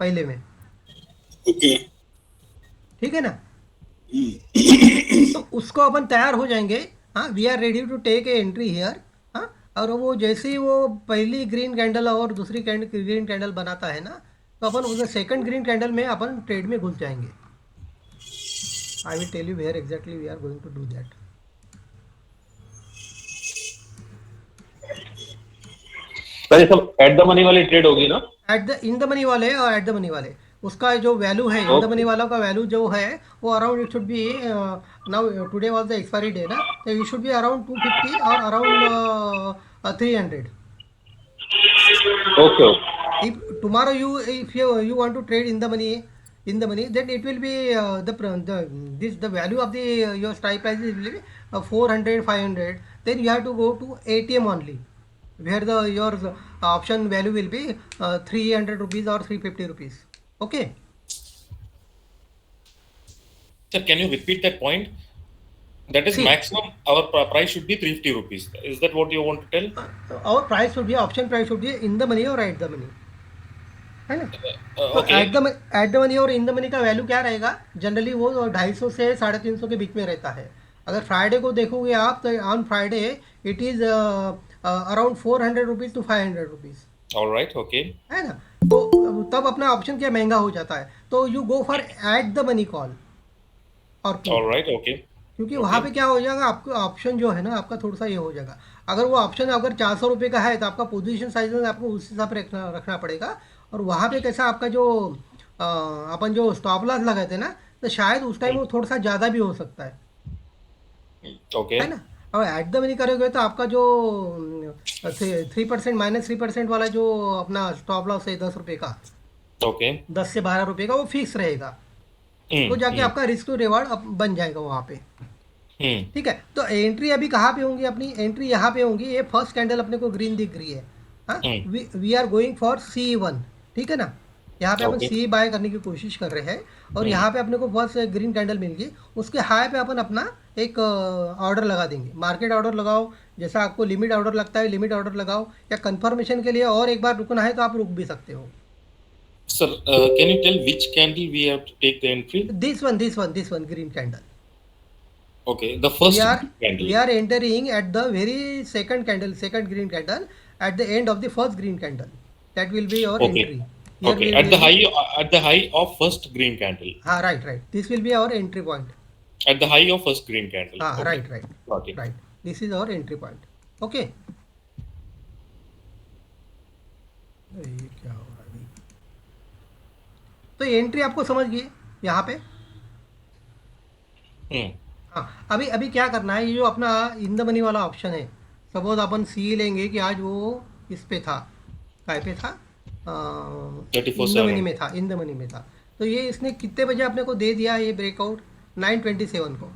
पहले में, ओके, ठीक है ना? तो उसको अपन तैयार हो जाएंगे। हाँ, we are ready to take a entry here. हाँ, और वो जैसे ही वो पहली ग्रीन कैंडल और दूसरी ग्रीन कैंडल बनाता है ना, तो अपन उस सेकंड ग्रीन कैंडल में अपन ट्रेड में घुस जाएंगे। I will tell you where exactly we are going to do that. Sir ये सब एट द मनी वाली ट्रेड होगी ना? इन द मनी वाले और एट द मनी वाले, उसका जो वैल्यू है, इन द मनी वाला का वैल्यू जो है वो around, it should be, now today was the expiry day ना, तो इट शुड बी अराउंड 250 और around 300। Okay. If tomorrow if you want to trade in the money, then it will be the value of the your strike price will be 400, 500. Then you have to go to ATM only, where your option value will be 300 rupees or 350 rupees. Okay. Sir, can you repeat that point? That is maximum. Our price should be 350 rupees. Is that what you want to tell? Our price should be, option price should be in the money or at the money, है ना? Okay. Eight the money और इन the money का value क्या रहेगा, generally वो 250 से 350 के बीच में रहता है। अगर फ्राइडे को देखोगे आप, तो on Friday it is around 400 rupees to 500 rupees. Alright, okay. है ना? तो तब अपना ऑप्शन क्या महंगा हो जाता है, तो you go for eight the money call और Alright, okay. क्योंकि वहाँ पे क्या हो जाएगा, आपको ऑप्शन जो है ना आपका थोड़ा सा ये हो जाएगा। अगर वो ऑप्शन अगर 400 रुपये का है तो आपका पोजीशन साइज में आपको उस हिसाब से रखना पड़ेगा। और वहाँ पे कैसा आपका जो अपन जो स्टॉप लॉस लगाए थे ना, तो शायद उस टाइम वो थोड़ा सा ज़्यादा भी हो सकता है, Okay. है ना? और एट द मनी करोगे तो आपका जो 3% -3% वाला जो अपना स्टॉप लॉस है 10 रुपये का, Okay. 10 से 12 रुपये का, वो फिक्स रहेगा। तो जाके आपका रिस्क टू रिवार्ड बन जाएगा वहाँ पे, ठीक है? तो एंट्री अभी कहाँ पे होंगी, अपनी एंट्री यहाँ पे होंगी। ये फर्स्ट कैंडल अपने को ग्रीन दिख रही है। हाँ, we are going for C1, ठीक है ना? यहाँ पे अपन सी बाय करने की कोशिश कर रहे हैं, और यहाँ पे अपने को फर्स्ट ग्रीन कैंडल मिल गई, उसके हाई पे अपन अपना एक ऑर्डर लगा देंगे। मार्केट ऑर्डर लगाओ, जैसा आपको लिमिट ऑर्डर लगता है लिमिट ऑर्डर लगाओ, या कंफर्मेशन के लिए और एक बार रुकना है तो आप रुक भी सकते हो। Sir, can you tell which candle we have to take the entry? This one green candle. Okay, the first candle. We are entering at the very second green candle, at the end of the first green candle. That will be your entry. Here Okay, at the high of first green candle. हाँ, right. This will be our entry point. At the high of first green candle. हाँ, okay. right. Got it. Right. This is our entry point. Okay. ये क्या हो रहा है अभी? तो entry आपको समझ गई यहाँ पे। हाँ, अभी क्या करना है, ये जो अपना इन द मनी वाला ऑप्शन है, सपोज अपन सी लेंगे कि आज वो इस पे था, काय पे था, इन द मनी में था। तो ये इसने कितने बजे अपने को दे दिया ये ब्रेकआउट, 9:27 को।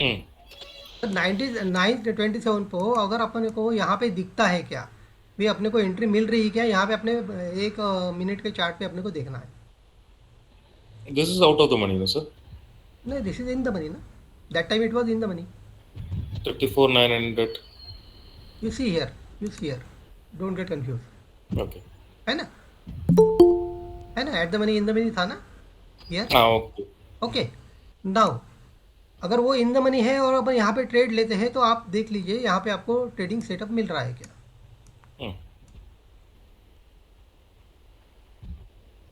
99 27 को अगर अपने को यहाँ पे दिखता है क्या, भी अपने को एंट्री मिल रही है क्या, यहाँ पे अपने 1 मिनट के चार्ट पे अपने को देखना है. This is out of the money, no, sir? नहीं, this is in the money ना. That time it was in the money. 34,900. You see here, don't get confuse. Okay. है ना, at the money in the money था ना here. Okay. Okay. Now अगर वो इन the money है और अपन यहाँ पे ट्रेड लेते हैं तो आप देख लीजिए यहाँ पे आपको ट्रेडिंग सेटअप मिल रहा है क्या.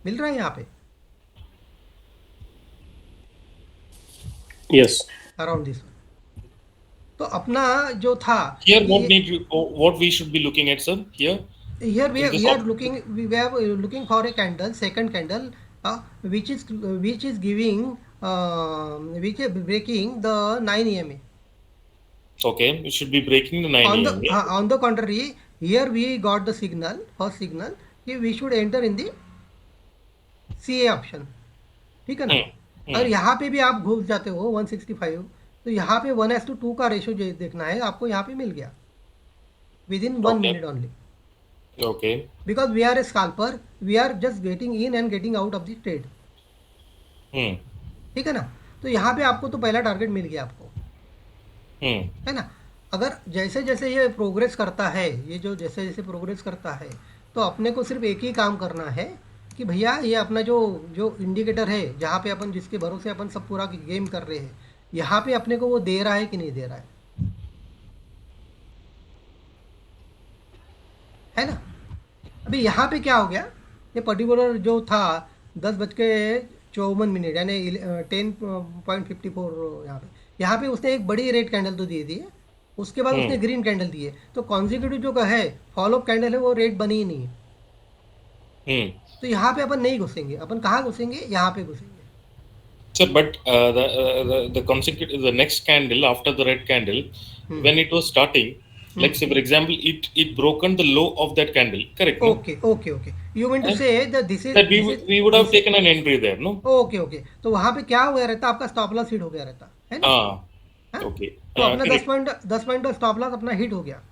मिल रहा है यहाँ पे Yes. Around this. तो अपना जो था Here, what we should be looking at, sir? Here. here we In this are op- looking for a candle, second candle, which is giving which is breaking the 9 EMA. Okay, it should be breaking the 9 EMA. On the contrary, here we got the signal, first signal कि we should enter in the CA option. ठीक है ना. और यहाँ पे भी आप घुस जाते हो 165, तो यहाँ पे 1:2 का रेशो जो देखना है आपको, यहाँ पे मिल गया with in 1 minute only. Okay. Because we are a scalper, we are just getting in and getting out of the trade. ठीक है ना. तो यहाँ पे आपको तो पहला टारगेट मिल गया आपको, है ना. अगर जैसे जैसे ये प्रोग्रेस करता है, ये जो जैसे जैसे प्रोग्रेस करता है, तो अपने को सिर्फ एक ही काम करना है कि भैया ये अपना जो इंडिकेटर है, जहाँ पे अपन जिसके भरोसे अपन सब पूरा गेम कर रहे हैं, यहाँ पे अपने को वो दे रहा है कि नहीं दे रहा है ना. अभी यहाँ पे क्या हो गया, ये पर्टिकुलर जो था 10:54 यानी 10.54, यहाँ पे उसने एक बड़ी रेड कैंडल तो दे दी है, उसके बाद उसने ग्रीन कैंडल दी है. तो कॉन्जिक्यूटिव जो है फॉलोअप कैंडल है वो रेड बनी ही नहीं है. तो यहाँ पे अपन नहीं घुसेंगे. अपन कहाँ घुसेंगे, यहाँ पे घुसेंगे. Sir, but the consecutive, the next candle after the red candle, when it was starting, like say for example, it broken the low of that candle, correct? No? Okay. You mean to say that this is that we would have taken an entry there, no? Okay. तो वहाँ पे क्या हो गया रहता, आपका stop loss hit हो गया रहता है ना. Okay. तो अपना 10 पॉइंट का स्टॉप लॉस अपना हिट हो गया.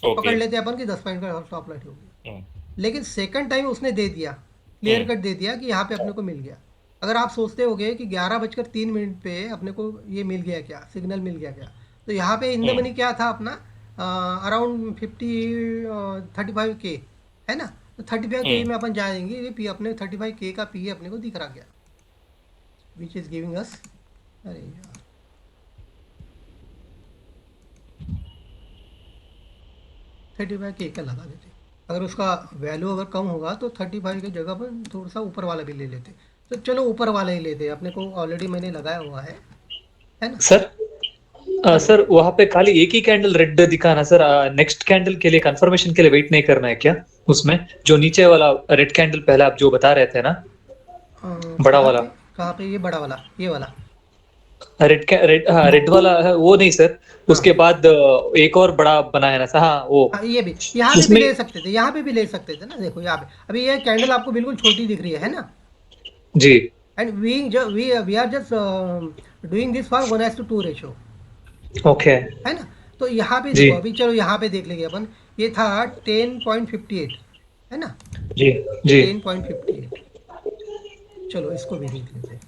पकड़ लेते अपन कि 10 पॉइंट का स्टॉप लॉस हो गया. लेकिन सेकंड टाइम उसने दे दिया, क्लियर कट दे दिया कि यहाँ पे अपने को मिल गया. अगर आप सोचते होगे कि 11:03 पे अपने को ये मिल गया क्या, सिग्नल मिल गया क्या, तो यहाँ पे इन द मनी क्या था अपना, अराउंड 35K है ना. तो 35K में अपन जाएंगे, ये पी अपने 35K का पी अपने को दिख रहा गया, विच इज गिविंग अस, अरे यार 35K का लगा देते. अगर उसका वैल्यू अगर कम होगा तो 35 की जगह पर थोड़ा सा ऊपर वाला भी ले लेते. तो चलो ऊपर वाला ही लेते, अपने को ऑलरेडी मैंने लगाया हुआ है ना. सर वहाँ पे खाली एक ही कैंडल रेड दिखाना सर. नेक्स्ट कैंडल के लिए कंफर्मेशन के लिए वेट नहीं करना है क्या उसमें, जो नीचे वाला रेड कैंडल पहले आप जो बता रहे थे ना, बड़ा वाला. कहाँ पे, ये बड़ा वाला, ये वाला रेड वाला है वो नहीं सर. उसके बाद एक और बड़ा बना है ना सर. हाँ वो ये भी यहाँ पे भी ले सकते थे, यहाँ पे भी ले सकते थे ना. देखो यहाँ पे अभी ये कैंडल आपको बिल्कुल छोटी दिख रही है ना जी. And we are just doing this for 1:2 ratio. Okay है ना. तो यहाँ पे देखो, अभी चलो यहाँ पे देख लेंगे अपन. ये था 10.58 है ना जी. 10.58. चलो इसको भी देख लेते हैं.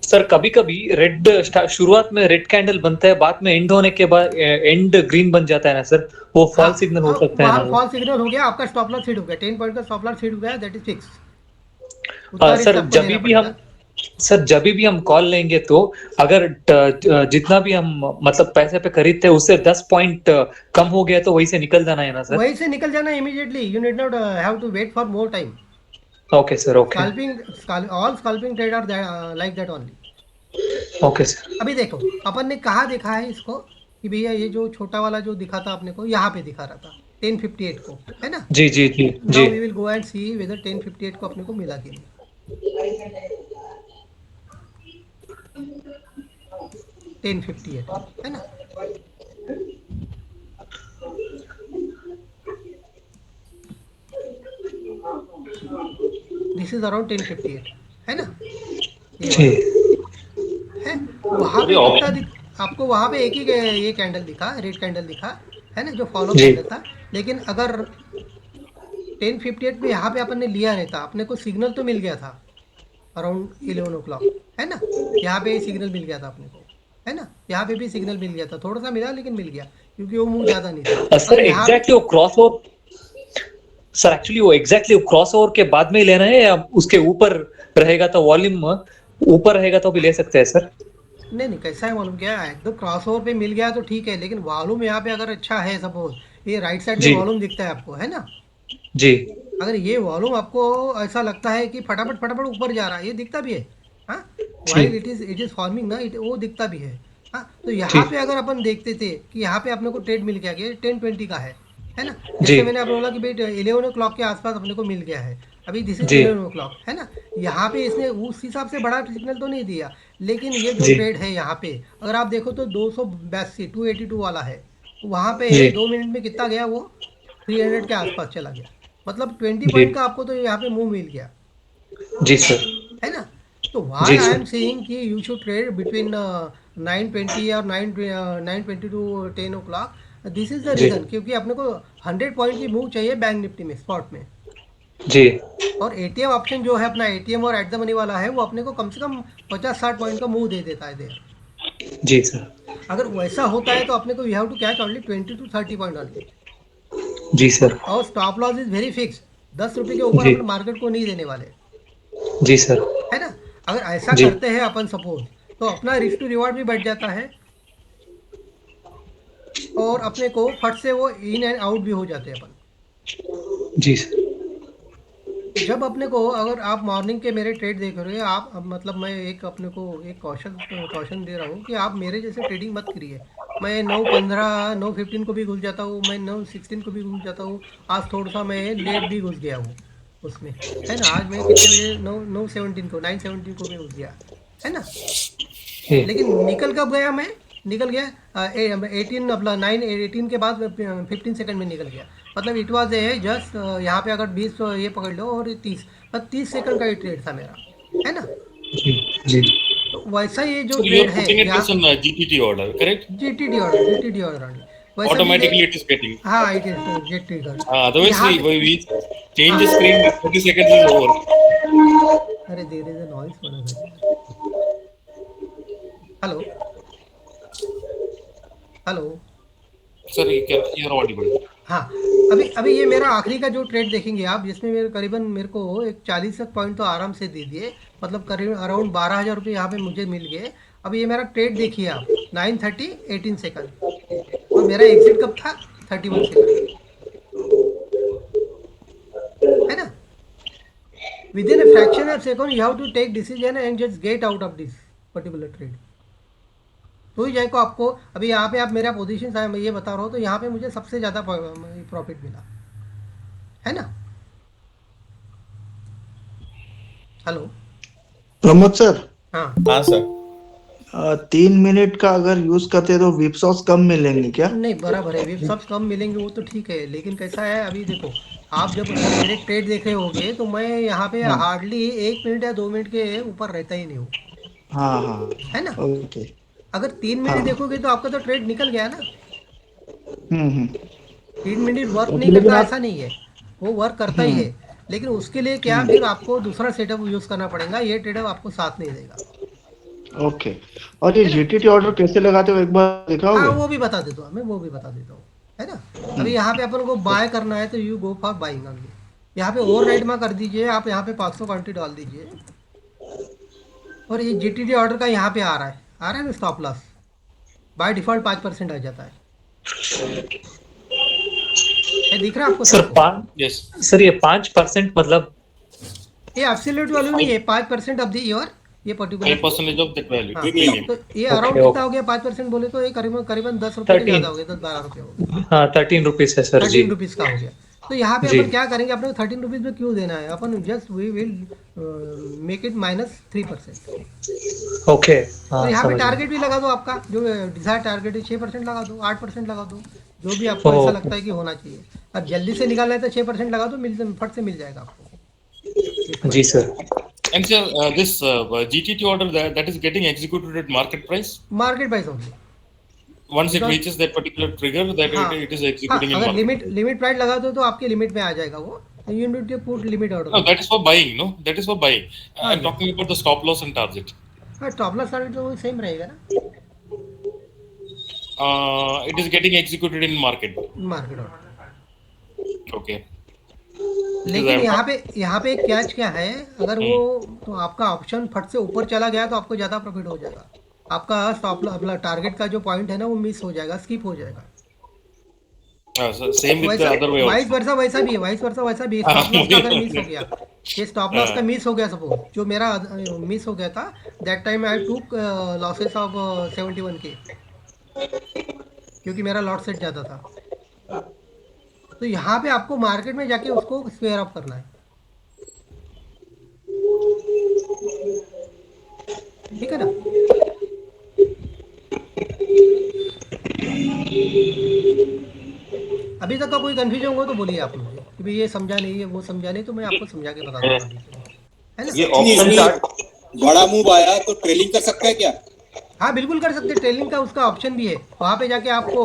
सर कभी कभी रेड शुरुआत में रेड कैंडल बनता है, बाद में एंड होने के बाद एंड ग्रीन बन जाता है ना सर, वो फॉल सिग्नल हो सकता है ना. फॉल सिग्नल हो गया, आपका स्टॉप लॉस हिट हो गया, 10 पॉइंट का स्टॉप लॉस हिट हो गया, दैट इज फिक्स. सर जब भी हम कॉल लेंगे तो अगर जितना भी हम मतलब पैसे पे खरीदते हैं उससे 10 पॉइंट कम हो गया तो वही से निकल जाना है ना सर. वही से निकल जाना immediately. You need not have to wait for more time. Okay sir. Okay. All scalping trade are like that only. Okay sir. अभी देखो अपन ने कहाँ देखा है इसको कि भैया ये जो छोटा वाला जो दिखा था अपने को, यहाँ पे दिखा रहा था 10.58 को, है ना. जी. Now we will go and see whether 10.58 को अपने को मिला कि नहीं. 10.58 है ना. दिस इज अराउंड 1058, है ना? ये जी वाला है। वहाँ पे आपको वहाँ पे एक ही ये कैंडल दिखा, रेड कैंडल दिखा, है ना, जो फॉलो जी कैंडल था। लेकिन अगर 1058 में यहाँ पे अपन ने लिया रहता, अपने को सिग्नल तो मिल गया था अराउंड 11 ओ क्लॉक, है ना? यहाँ पे सिग्नल मिल गया था अपने को, है ना? यहाँ पे भी सिग्नल मिल गया था, थोड़ा सा मिला लेकिन मिल गया, क्योंकि वो मूव ज़्यादा नहीं था। सर एग्जैक्टली वो क्रॉस ओवर, सर एक्चुअली वो एग्जैक्टली क्रॉस ओवर के बाद में ही लेना है, या उसके ऊपर रहेगा तो वॉल्यूम ऊपर रहेगा तो भी ले सकते हैं सर? नहीं नहीं, कैसा है मालूम क्या है, एकदम क्रॉस ओवर पे मिल गया तो ठीक है, लेकिन वॉल्यूम यहाँ पे अगर अच्छा है, सपोज ये राइट साइड में वॉल्यूम दिखता है आपको, है ना? जी अगर ये वॉल्यूम आपको ऐसा लगता है कि फटाफट फटाफट ऊपर जा रहा है, ये दिखता भी है, हाँ, वाइल इट इज फॉर्मिंग ना, वो दिखता भी है, हाँ। तो यहाँ पे अगर अपन देखते थे कि यहाँ पे अपने को ट्रेड मिल गया, 1020 का है ना? जैसे मैंने आपको बोला कि भाई 11 ओ क्लॉक के आसपास अपने को मिल गया है, अभी दिस इज 11 ओ क्लॉक, है ना? यहाँ पे इसने उस हिसाब से बड़ा सिग्नल तो नहीं दिया, लेकिन ये जो ट्रेड है यहाँ पे अगर आप देखो तो 282 वाला है, वहाँ पे 2 मिनट में कितना गया, वो 300 के आसपास चला गया, मतलब 20 पॉइंट का आपको तो यहाँ पे मूव मिल गया। जी सर, है ना? तो व्हाई आई एम सेइंग कि यू शुड ट्रेड बिटवीन 920 और 920 to 10 o'clock, this is the reason, क्योंकि अपने को 100 पॉइंट की मूव चाहिए बैंक निफ्टी में स्पॉट में जी। और एटीएम ऑप्शन जो है अपना एटीएम और एट द मनी वाला है, वो अपने को कम से कम 50-60 पॉइंट का मूव दे देता है देर। जी सर, अगर वैसा होता है तो अपने को you have to catch only 20 to 30 point only. जी सर, और stop loss is very fix, 10 रुपये के ऊपर अपन मार्केट को नहीं देने वाले। जी सर, है ना? अगर ऐसा करते हैं अपन सपोज, तो अपना रिस्क टू रिवॉर्ड भी बढ़ जाता है और अपने को फट से वो इन एंड आउट भी हो जाते हैं अपन। जी सर, जब अपने को, अगर आप मॉर्निंग के मेरे ट्रेड देख रहे हो आप, अब मतलब मैं एक अपने को एक कॉशन दे रहा हूँ कि आप मेरे जैसे ट्रेडिंग मत करिए। मैं 9:15 9:15 को भी घुस जाता हूँ, मैं 9:16 को भी घुस जाता हूँ। आज थोड़ा सा मैं लेट भी घुस गया हूँ उसमें, है ना? आज मैं कितने बजे 9:17 को 9:17 को भी घुस गया, है ना? लेकिन निकल कब गया मैं? निकल गया 18 अपना 9:18 के बाद 15 सेकंड में निकल गया, मतलब इट वाज ए जस्ट यहाँ पे अगर 20 ये पकड़ लो और 30 सेकंड का ही ट्रेड था मेरा, है ना? जी जी। तो वैसा ये जो ट्रेड है GTT order, correct? GTT order automatically it is getting, हाँ, it is get triggered। otherwise we change the screen 30 seconds is over। अरे there is a noise बना है। हेलो हेलो सर, ये ऑडिबल। हाँ, अभी ये मेरा आखिरी का जो ट्रेड देखेंगे आप, जिसमें मेरे को एक 40 पॉइंट तो आराम से दे दिए, मतलब करीब अराउंड 12,000 रुपये यहाँ पे मुझे मिल गए। अब ये मेरा ट्रेड देखिए आप, 9:30 18 सेकंड और मेरा एग्जिट कब था? 31 सेकंड, है ना? Within a fraction of second you have to take decision and just get out of this particular trade. तो ही जाएगा आपको। अभी यहाँ पे आप मेरा पोजीशन मैं ये बता रहा हूँ, तो यहाँ पे मुझे सबसे ज़्यादा प्रॉफिट मिला, है ना? Hello Pramod sir. हाँ सर। 3 मिनट का अगर यूज करते तो विप्सॉस कम मिलेंगे क्या? नहीं, बराबर है, विप्सॉस कम मिलेंगे वो तो ठीक है, लेकिन कैसा है, अभी देखो आप जब मेरे ट्रेड देख रहे होगे तो मैं यहाँ पे हार्डली 1 मिनट या 2 मिनट के ऊपर रहता ही नहीं हूँ। हाँ, है ना? ओके। अगर 3 मिनट देखोगे तो आपका तो ट्रेड निकल गया ना। 3 मिनट वर्क नहीं करता ऐसा नहीं है, वो वर्क करता ही है, लेकिन उसके लिए क्या फिर आपको दूसरा सेटअप यूज करना पड़ेगा, ये ट्रेडर आपको साथ नहीं देगा। ओके। और ये जीटीटी ऑर्डर कैसे लगाते हो एक बार दिखाओगे? हाँ, वो भी बता देता हूँ, मैं वो भी बता देता हूँ, है ना? अभी यहाँ पे अपन को बाय करना है तो you go for buying only. यहाँ पे ओवरराइड में कर दीजिए आप, यहाँ पे 500 क्वांटिटी डाल दीजिए और ये जीटीटी ऑर्डर का यहाँ पे आ रहा है ना स्टॉप लॉस, बाय डिफॉल्ट 5% आ जाता है। ये दिख रहा है आपको सर? यस सर, ये 5% मतलब ये एब्सोल्यूट वैल्यू नहीं है, 5% ऑफ द ईयर, ये पर्टिकुलर 5% ऑफ दैट वैल्यू। तो ये अराउंड कितना हो गया? 5% बोले तो ये करीबन 10 रुपये ज्यादा हो गया, 10-12 रुपये हो गया। हाँ, 13 रुपीज है सर जी। 13 रुपीज का हो गया। तो यहाँ पे अपन क्या करेंगे, अपने 13 रुपीज में क्यों देना है, अपन just we will make it -3%। Okay. तो यहाँ पे टारगेट भी लगा दो, आपका जो डिजायर टारगेट है 6% लगा दो, 8% लगा दो, जो भी आपको ऐसा लगता है कि होना चाहिए। अब जल्दी से निकालना है तो 6% लगा दो, फट से मिल जाएगा आपको। जी sir. And sir, this GTT order that is getting executed at market price. Market price only. Once it reaches that particular trigger, that हाँ, it is executing in अगर market. लिमिट प्राइस लगा दो तो आपके लिमिट में आ जाएगा वो. You need to put limit order. No, that is for buying. No, that is for buying. हाँ, I'm talking about the stop loss and target. हाँ, stop loss target तो सेम रहेगा ना. It is getting executed in market. Market order. Okay. लेकिन यहाँ पे एक catch क्या है, अगर वो तो आपका ऑप्शन फट से ऊपर चला गया तो आपको ज़्यादा प्रॉफिट हो जाएगा. आपका स्टॉप अपना टारगेट का जो पॉइंट है ना वो मिस हो जाएगा, स्किप हो जाएगा. Same with the other way. Vice versa वैसा भी है. स्टॉप लॉस का अगर मिस हो गया, ये स्टॉप लॉस का मिस हो गया, सपोज जो मेरा मिस हो गया था, that time I took losses of 71K क्योंकि मेरा लॉट सेट ज़्यादा था. तो यहाँ पे आपको मार्केट में जाके उसको स्क्वेयर अप करना है. ठीक है ना. अभी तक का कोई कंफ्यूजन हो तो बोलिए आप मुझे कि भाई ये समझा नहीं है, वो समझा नहीं, तो मैं आपको समझा के बता दूंगा. है ना. ये ऑप्शन चार्ट बड़ा मूव आया तो ट्रेलिंग कर सकता है क्या? हाँ बिल्कुल कर सकते. ट्रेलिंग का उसका ऑप्शन भी है. वहाँ पे जाके आपको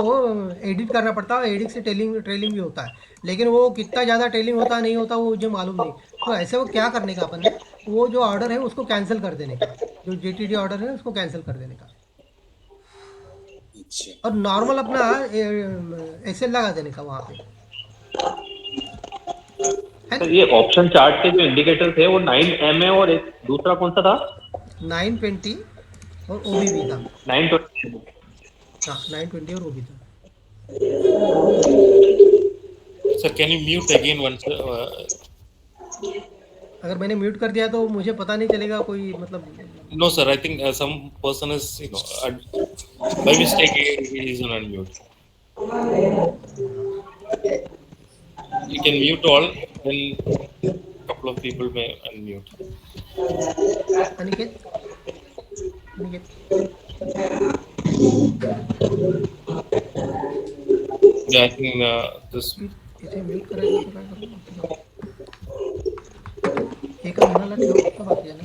एडिट करना पड़ता है. एडिट से ट्रेलिंग भी होता है, लेकिन वो कितना ज़्यादा ट्रेलिंग होता नहीं होता वो मुझे मालूम नहीं. तो ऐसे वो क्या करने का अपन ने, वो जो ऑर्डर है उसको कैंसिल कर देने का, जो GTT ऑर्डर है उसको कैंसिल कर देने का, और नॉर्मल अपना SL लगा देने का वहाँ पे. सर ये ऑप्शन चार्ट के जो इंडिकेटर थे वो 9MA और एक दूसरा कौन सा था? 920 और OBB था. 920. हाँ 920 और OBB था. Sir, can you mute again once? अगर मैंने म्यूट कर दिया तो मुझे पता नहीं चलेगा कोई मतलब. No sir, I think some person is, by mistake he is on unmute. You can mute all, then couple of people may unmute. Aniket. Yeah, I think this. इसे म्यूट करेगा तो क्या करूँगा. एक महीना लग गया तो बाकी है ना.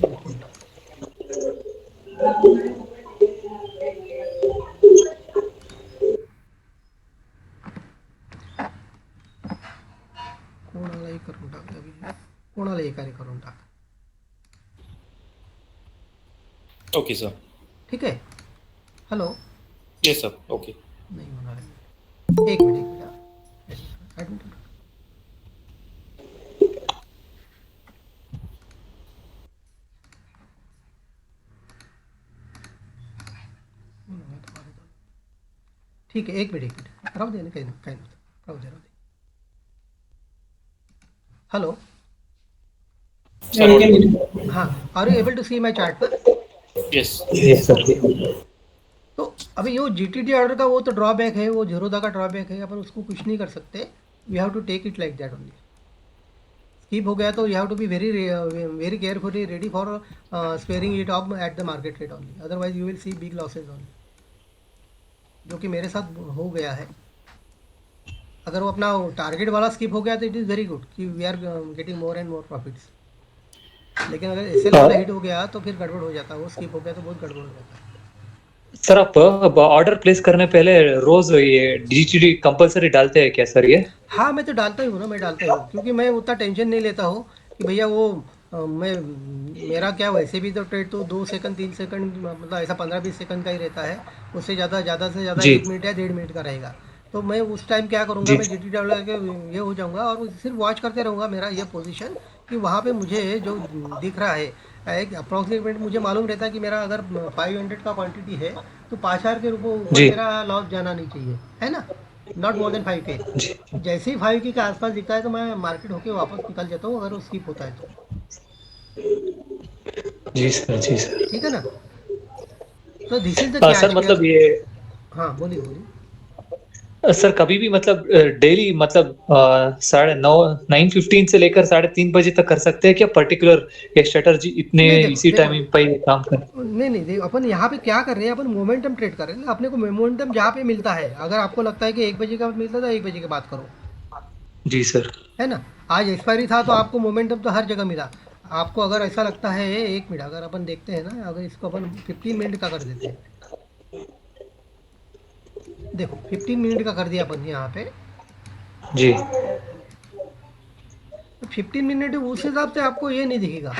कोणालाही करून टाकलं मी. कोणालाही कार्य करून टाक. Okay sir. ठीक है. हेलो. Yes sir. Okay. नहीं होना है. एक मिनट. एडमिट. ठीक है. एक मिनट राहू दे ना. काही नाही राहू दे. हेलो. हाँ, are you able to see my chart? Yes. Yes sir. तो अभी वो GTT ऑर्डर का वो तो ड्रॉबैक है, वो जीरोधा का ड्रॉबैक है, अपन उसको कुछ नहीं कर सकते. We have to take it like that only. Skip हो गया तो you have to be very carefully ready for squaring it off at the market rate only. Otherwise you will see big losses only, जो कि मेरे साथ हो गया है. अगर वो अपना टारगेट वाला स्किप हो गया तो इट इज़ वेरी गुड कि we are getting more and more profits. लेकिन अगर SL वाला हिट हो गया तो फिर गड़बड़ हो जाता है. वो स्किप हो गया तो बहुत गड़बड़ हो जाता है. सर आप ऑर्डर प्लेस करने पहले रोज ये GTT कंपलसरी डालते हैं क्या सर ये? हाँ मैं तो डालता ही हूँ ना. मैं डालता ही हूँ क्योंकि मैं उतना टेंशन नहीं लेता हूँ कि भैया वो मेरा क्या वैसे भी तो ट्रेड तो 2 सेकंड 3 सेकंड मतलब ऐसा 15-20 सेकंड का ही रहता है. उससे ज़्यादा से ज़्यादा 1 मिनट या 1.5 मिनट का रहेगा. तो मैं उस टाइम क्या करूँगा, मैं GTT डाल के ये हो जाऊँगा और सिर्फ वॉच करते रहूँगा मेरा ये पोजीशन कि वहाँ पे मुझे जो दिख रहा है एक अप्रॉक्सीमेट मुझे मालूम रहता है कि मेरा अगर 500 का क्वांटिटी है तो 5000 के ऊपर मेरा लॉस जाना नहीं चाहिए, है ना. Not more than 5K. जैसे ही 5K के आसपास दिखता है तो मैं मार्केट होके वापस निकल जाता हूँ अगर वो स्किप होता है तो. जी सर. ठीक है ना. तो दिस इज द सर मतलब ये. हाँ बोलिए. सर कभी भी मतलब डेली मतलब 9:15 से लेकर 3:30 बजे तक कर सकते हैं क्या पर्टिकुलर ये स्ट्रेटजी इतने इसी टाइमिंग पे काम कर? नहीं अपन यहाँ पे क्या कर रहे हैं, अपन मोमेंटम ट्रेड कर रहे हैं. अपने को मोमेंटम जहाँ पे मिलता है, अगर आपको लगता है कि 1 बजे का मिलता है तो 1 बजे के बाद करो. जी सर। है ना। आज एक्सपायरी था तो आपको मोमेंटम तो हर जगह मिला। आपको अगर ऐसा लगता है, एक मिनट, अगर अपन देखते हैं ना, अगर इसको अपन 15 मिनट का कर देते हैं, देखो 15 मिनट का कर दिया अपन यहाँ पे। जी 15 मिनट उस हिसाब से आपको ये नहीं दिखेगा,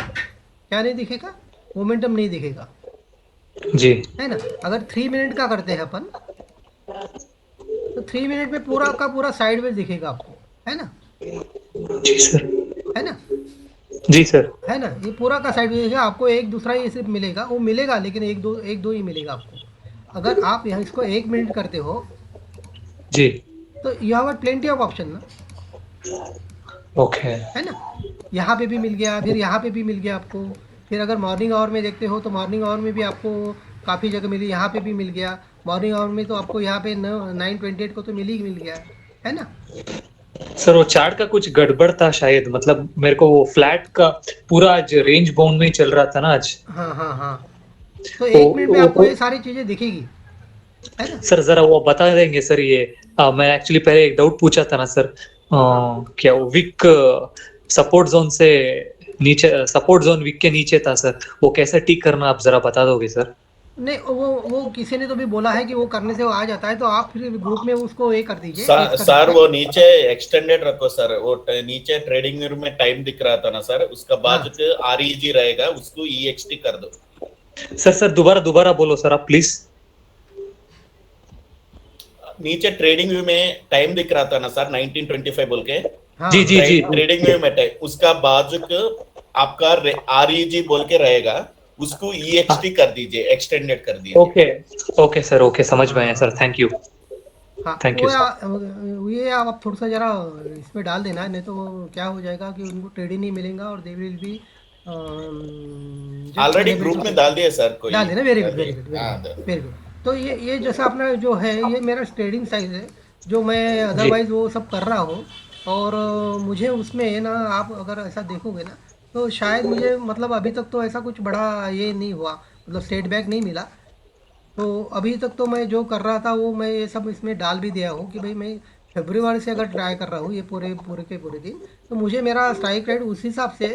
क्या नहीं दिखेगा, मोमेंटम नहीं दिखेगा, जी है ना। अगर 3 मिनट का करते हैं अपन, तो 3 मिनट में पूरा का पूरा साइडवेज दिखेगा आपको, है ना। जी सर। है ना। जी सर। है ना, ये पूरा का साइड में आपको एक दूसरा ही सिर्फ मिलेगा, वो मिलेगा लेकिन एक दो ही मिलेगा आपको। अगर आप यहाँ इसको 1 मिनट करते हो जी तो you have plenty of option ना, ओके। है ना। यहाँ पे भी मिल गया, फिर यहाँ पे भी मिल गया आपको। फिर अगर मॉर्निंग आवर में देखते हो तो मॉर्निंग आवर में भी आपको काफ़ी जगह मिली, यहाँ पे भी मिल गया। मॉर्निंग आवर में तो आपको यहाँ पे 9:28 को तो मिल गया, है ना। सर वो चार्ट का कुछ गड़बड़ था शायद, मतलब मेरे को वो फ्लैट का पूरा आज रेंज बाउंड में ही चल रहा था ना आज। हाँ हाँ हाँ, तो 1 मिनट में आपको ये सारी चीज़ें दिखेगी, है ना। सर जरा वो बता देंगे सर, ये मैं एक्चुअली पहले एक डाउट पूछा था ना सर, क्या वो विक सपोर्ट जोन से नीचे, सपोर्ट जोन विक के नीचे था सर, वो कैसे टिक करना आप जरा बता दोगे सर। नहीं, वो किसी ने तो भी बोला है कि वो करने से वो आ जाता है, तो आप फिर ग्रुप में उसको ये कर दीजिए। सर वो नीचे एक्सटेंडेड रखो सर, वो नीचे ट्रेडिंग व्यू में टाइम दिख रहा था ना सर, उसका बाद REG रहेगा, उसको EXT कर दो। सर दोबारा बोलो सर आप प्लीज। नीचे ट्रेडिंग व्यू में टाइम दिख रहा था ना सर 1925 बोल के। जी जी जी ट्रेडिंग व्यू में टाइम, उसका बाजू आपका REG बोल के रहेगा, उसको EXT कर दीजिए, एक्सटेंडेड कर दीजिए। ओके सर, ओके समझ में आया सर, थैंक यू। हाँ, थैंक यू ये आप थोड़ा सा जरा इसमें डाल देना, नहीं तो क्या हो जाएगा कि उनको ट्रेड ही नहीं मिलेगा और they will be already group में डाल दिया सर, कोई डाल देना। Very good very good very good. तो ये जैसा अपना जो है, ये मेरा ट्रेडिंग साइज है जो मैं अदरवाइज वो सब कर रहा हूँ। और मुझे उसमें ना, आप अगर ऐसा देखोगे ना, तो शायद मुझे, मतलब अभी तक तो ऐसा कुछ बड़ा ये नहीं हुआ, मतलब स्टेट बैक नहीं मिला। तो अभी तक तो मैं जो कर रहा था वो मैं ये सब इसमें डाल भी दिया हूँ कि भाई मैं फरवरी से अगर ट्राई कर रहा हूँ ये पूरे के दिन, तो मुझे मेरा स्ट्राइक रेट उस हिसाब से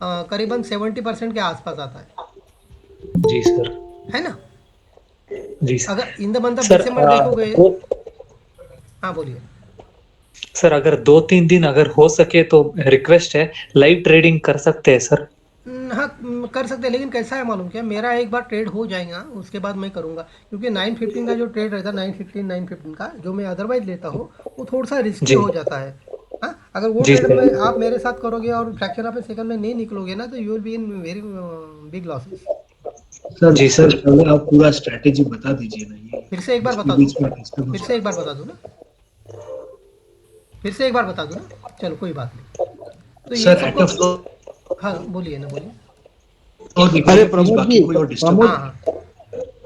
करीबन 70% के आसपास आता है। जी सर, है ना। जी सर। अगर in the month of December देखोगे। हाँ बोलिए सर, अगर 2-3 दिन अगर हो सके तो रिक्वेस्ट है, लाइव ट्रेडिंग कर सकते हैं सर। हाँ कर सकते हैं, लेकिन कैसा है मालूम क्या, मेरा एक बार ट्रेड हो जाएगा उसके बाद मैं करूँगा, क्योंकि 9:15 का जो ट्रेड रहता है, 9:15 का जो मैं अदरवाइज लेता हूँ, वो थोड़ा सा रिस्की हो जाता है। हाँ, अगर वो ट्रेड में आप मेरे साथ करोगे और फ्रैक्शन ऑफ ए सेकंड में नहीं निकलोगे ना, तो you will be in very big losses. Sir जी सर, पहले आप पूरा स्ट्रेटेजी बता दीजिए ना। ये फिर से एक बार बता दूँ, फिर से एक बार बता दूँ ना, फिर से एक बार बता दूँ ना, चलो कोई बात नहीं। तो ये सबको, हाँ बोलिए ना, बोलिए। अरे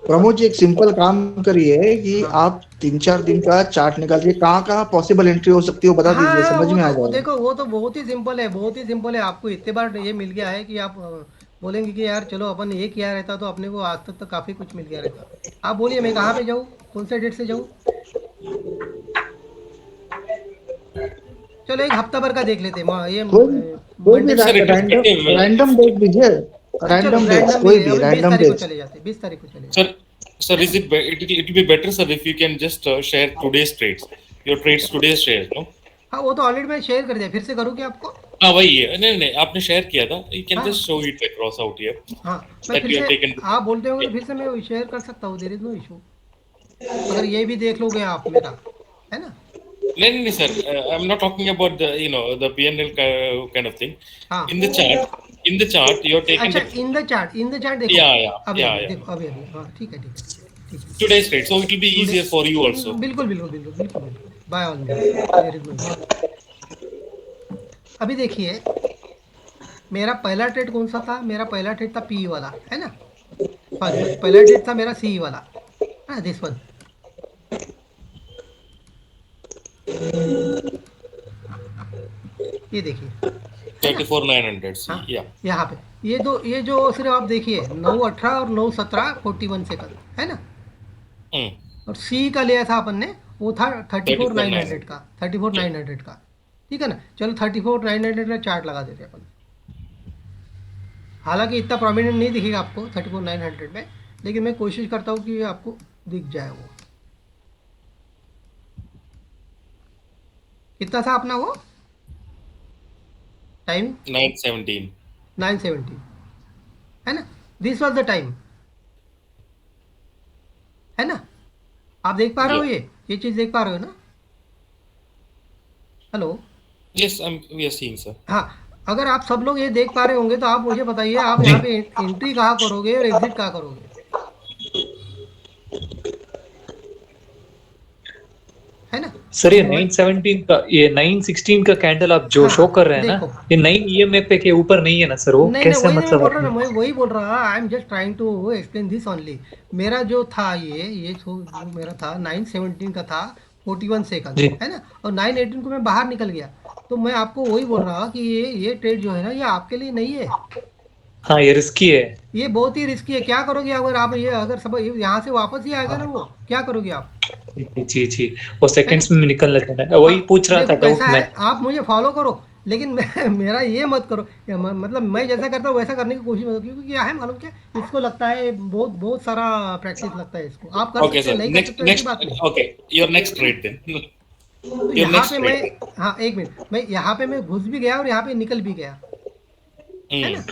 प्रमोद जी एक सिंपल काम करिए कि आप 3-4 दिन का चार्ट निकालिए, कहाँ पॉसिबल एंट्री हो सकती है वो बता दीजिए, समझ में आ जाएगा। देखो वो तो बहुत ही सिंपल है, बहुत ही सिंपल है। आपको इतने बार ये मिल गया है कि आप बोलेंगे कि यार चलो अपन ये किया रहता तो अपने को आज तक तो काफी कुछ मिल गया रहता। आप बोलिए मैं कहाँ पे जाऊँ, कौन से डेट से जाऊँ। चलो एक हफ्ता भर का देख लेते हैं, ये रैंडम डेट दीजिए, रैंडम डेट कोई भी रैंडम डेट चले जाते, 20 तारीख को चले जाते। Sir, it will be better sir if you can just share today's trades, your trades today's shares, no? हाँ वो तो ऑलरेडी मैं शेयर कर दिया, फिर से करूँ क्या आपको? हाँ वही है, नहीं आपने शेयर किया था, you can just show it across out here. हाँ मैं फिर से, आप बोलते हो फिर से मैं शेयर कर सकता हूँ, there is no issue। अगर ये भी देख लोगे आप मेरा, है ना? नहीं sir, I'm not talking about the the P&L kind of thing. In the chart you're taking। अच्छा in the chart देखो। Yeah. देखो अभी हाँ ठीक है। Today's trade, so it will be easier for you also. बिल्कुल बाय ऑल मींस। अभी देखिए मेरा पहला ट्रेड कौन सा था, मेरा पहला ट्रेड था PE वाला, है ना। पहला ट्रेड था मेरा CE वाला, हाँ दिस वन। ये देखिए 34,900। यहाँ पे ये जो सिर्फ आप देखिए 9:18 और 9:17 41 सेकंड, है ना। और C का लिया था अपन ने, वो था 34,900 का, ठीक है ना। चलो 34,900 का चार्ट लगा देते हैं अपन। हालांकि इतना प्रोमिनेंट नहीं दिखेगा आपको 34,900 में, लेकिन मैं कोशिश करता हूँ कि आपको दिख जाए वो। कितना था अपना वो टाइम? 9:17. 9:17 है ना। दिस वॉज द टाइम, है ना। आप देख पा रहे हो ये चीज देख पा रहे हो ना? Hello. Yes, we are seeing, sir. हाँ, अगर आप सब लोग ये देख पा रहे होंगे तो आप मुझे बताइए आप यहाँ पे एंट्री कहाँ करोगे और एग्जिट कहाँ करोगे? है ना सर, ये 917 का, ये 916 का कैंडल आप जो शो कर रहे हैं ना, ये 9 EMF पे के ऊपर नहीं है ना सर? वो नहीं, कैसे वही मतलब बोल रहा मैं वही बोल रहा। I am just trying to explain this only. मेरा जो था ये जो मेरा था 917 का था 41 सेकंड, है ना, और 918 को मैं बाहर निकल गया। तो मैं आपको वही बोल रहा कि ये ट्रेड जो है ना, ये आपके लिए नहीं है। हाँ, ये रिस्की है, ये बहुत ही रिस्की है। क्या करोगे अगर आप ये अगर सब यहाँ से वापस ही आएगा ना, वो क्या करोगे आप? जी, वो सेकंड्स में निकल लेते हैं। वही पूछ रहा था डाउट में। आप मुझे फॉलो करो, लेकिन मेरा ये मत करो, मतलब मैं जैसा करता हूँ वैसा करने की कोशिश मत करो, क्योंकि क्या है मालूम क्या, इसको लगता है बहुत सारा प्रैक्टिस लगता है इसको। आप कर सकते हैं, नहीं कर सकते ऐसी बात नहीं। Okay, your next trade then. यहाँ पे मैं, हाँ एक मिनट, मैं यहाँ पे मैं घुस भी गया और यहाँ पे निकल भी गया, है ना,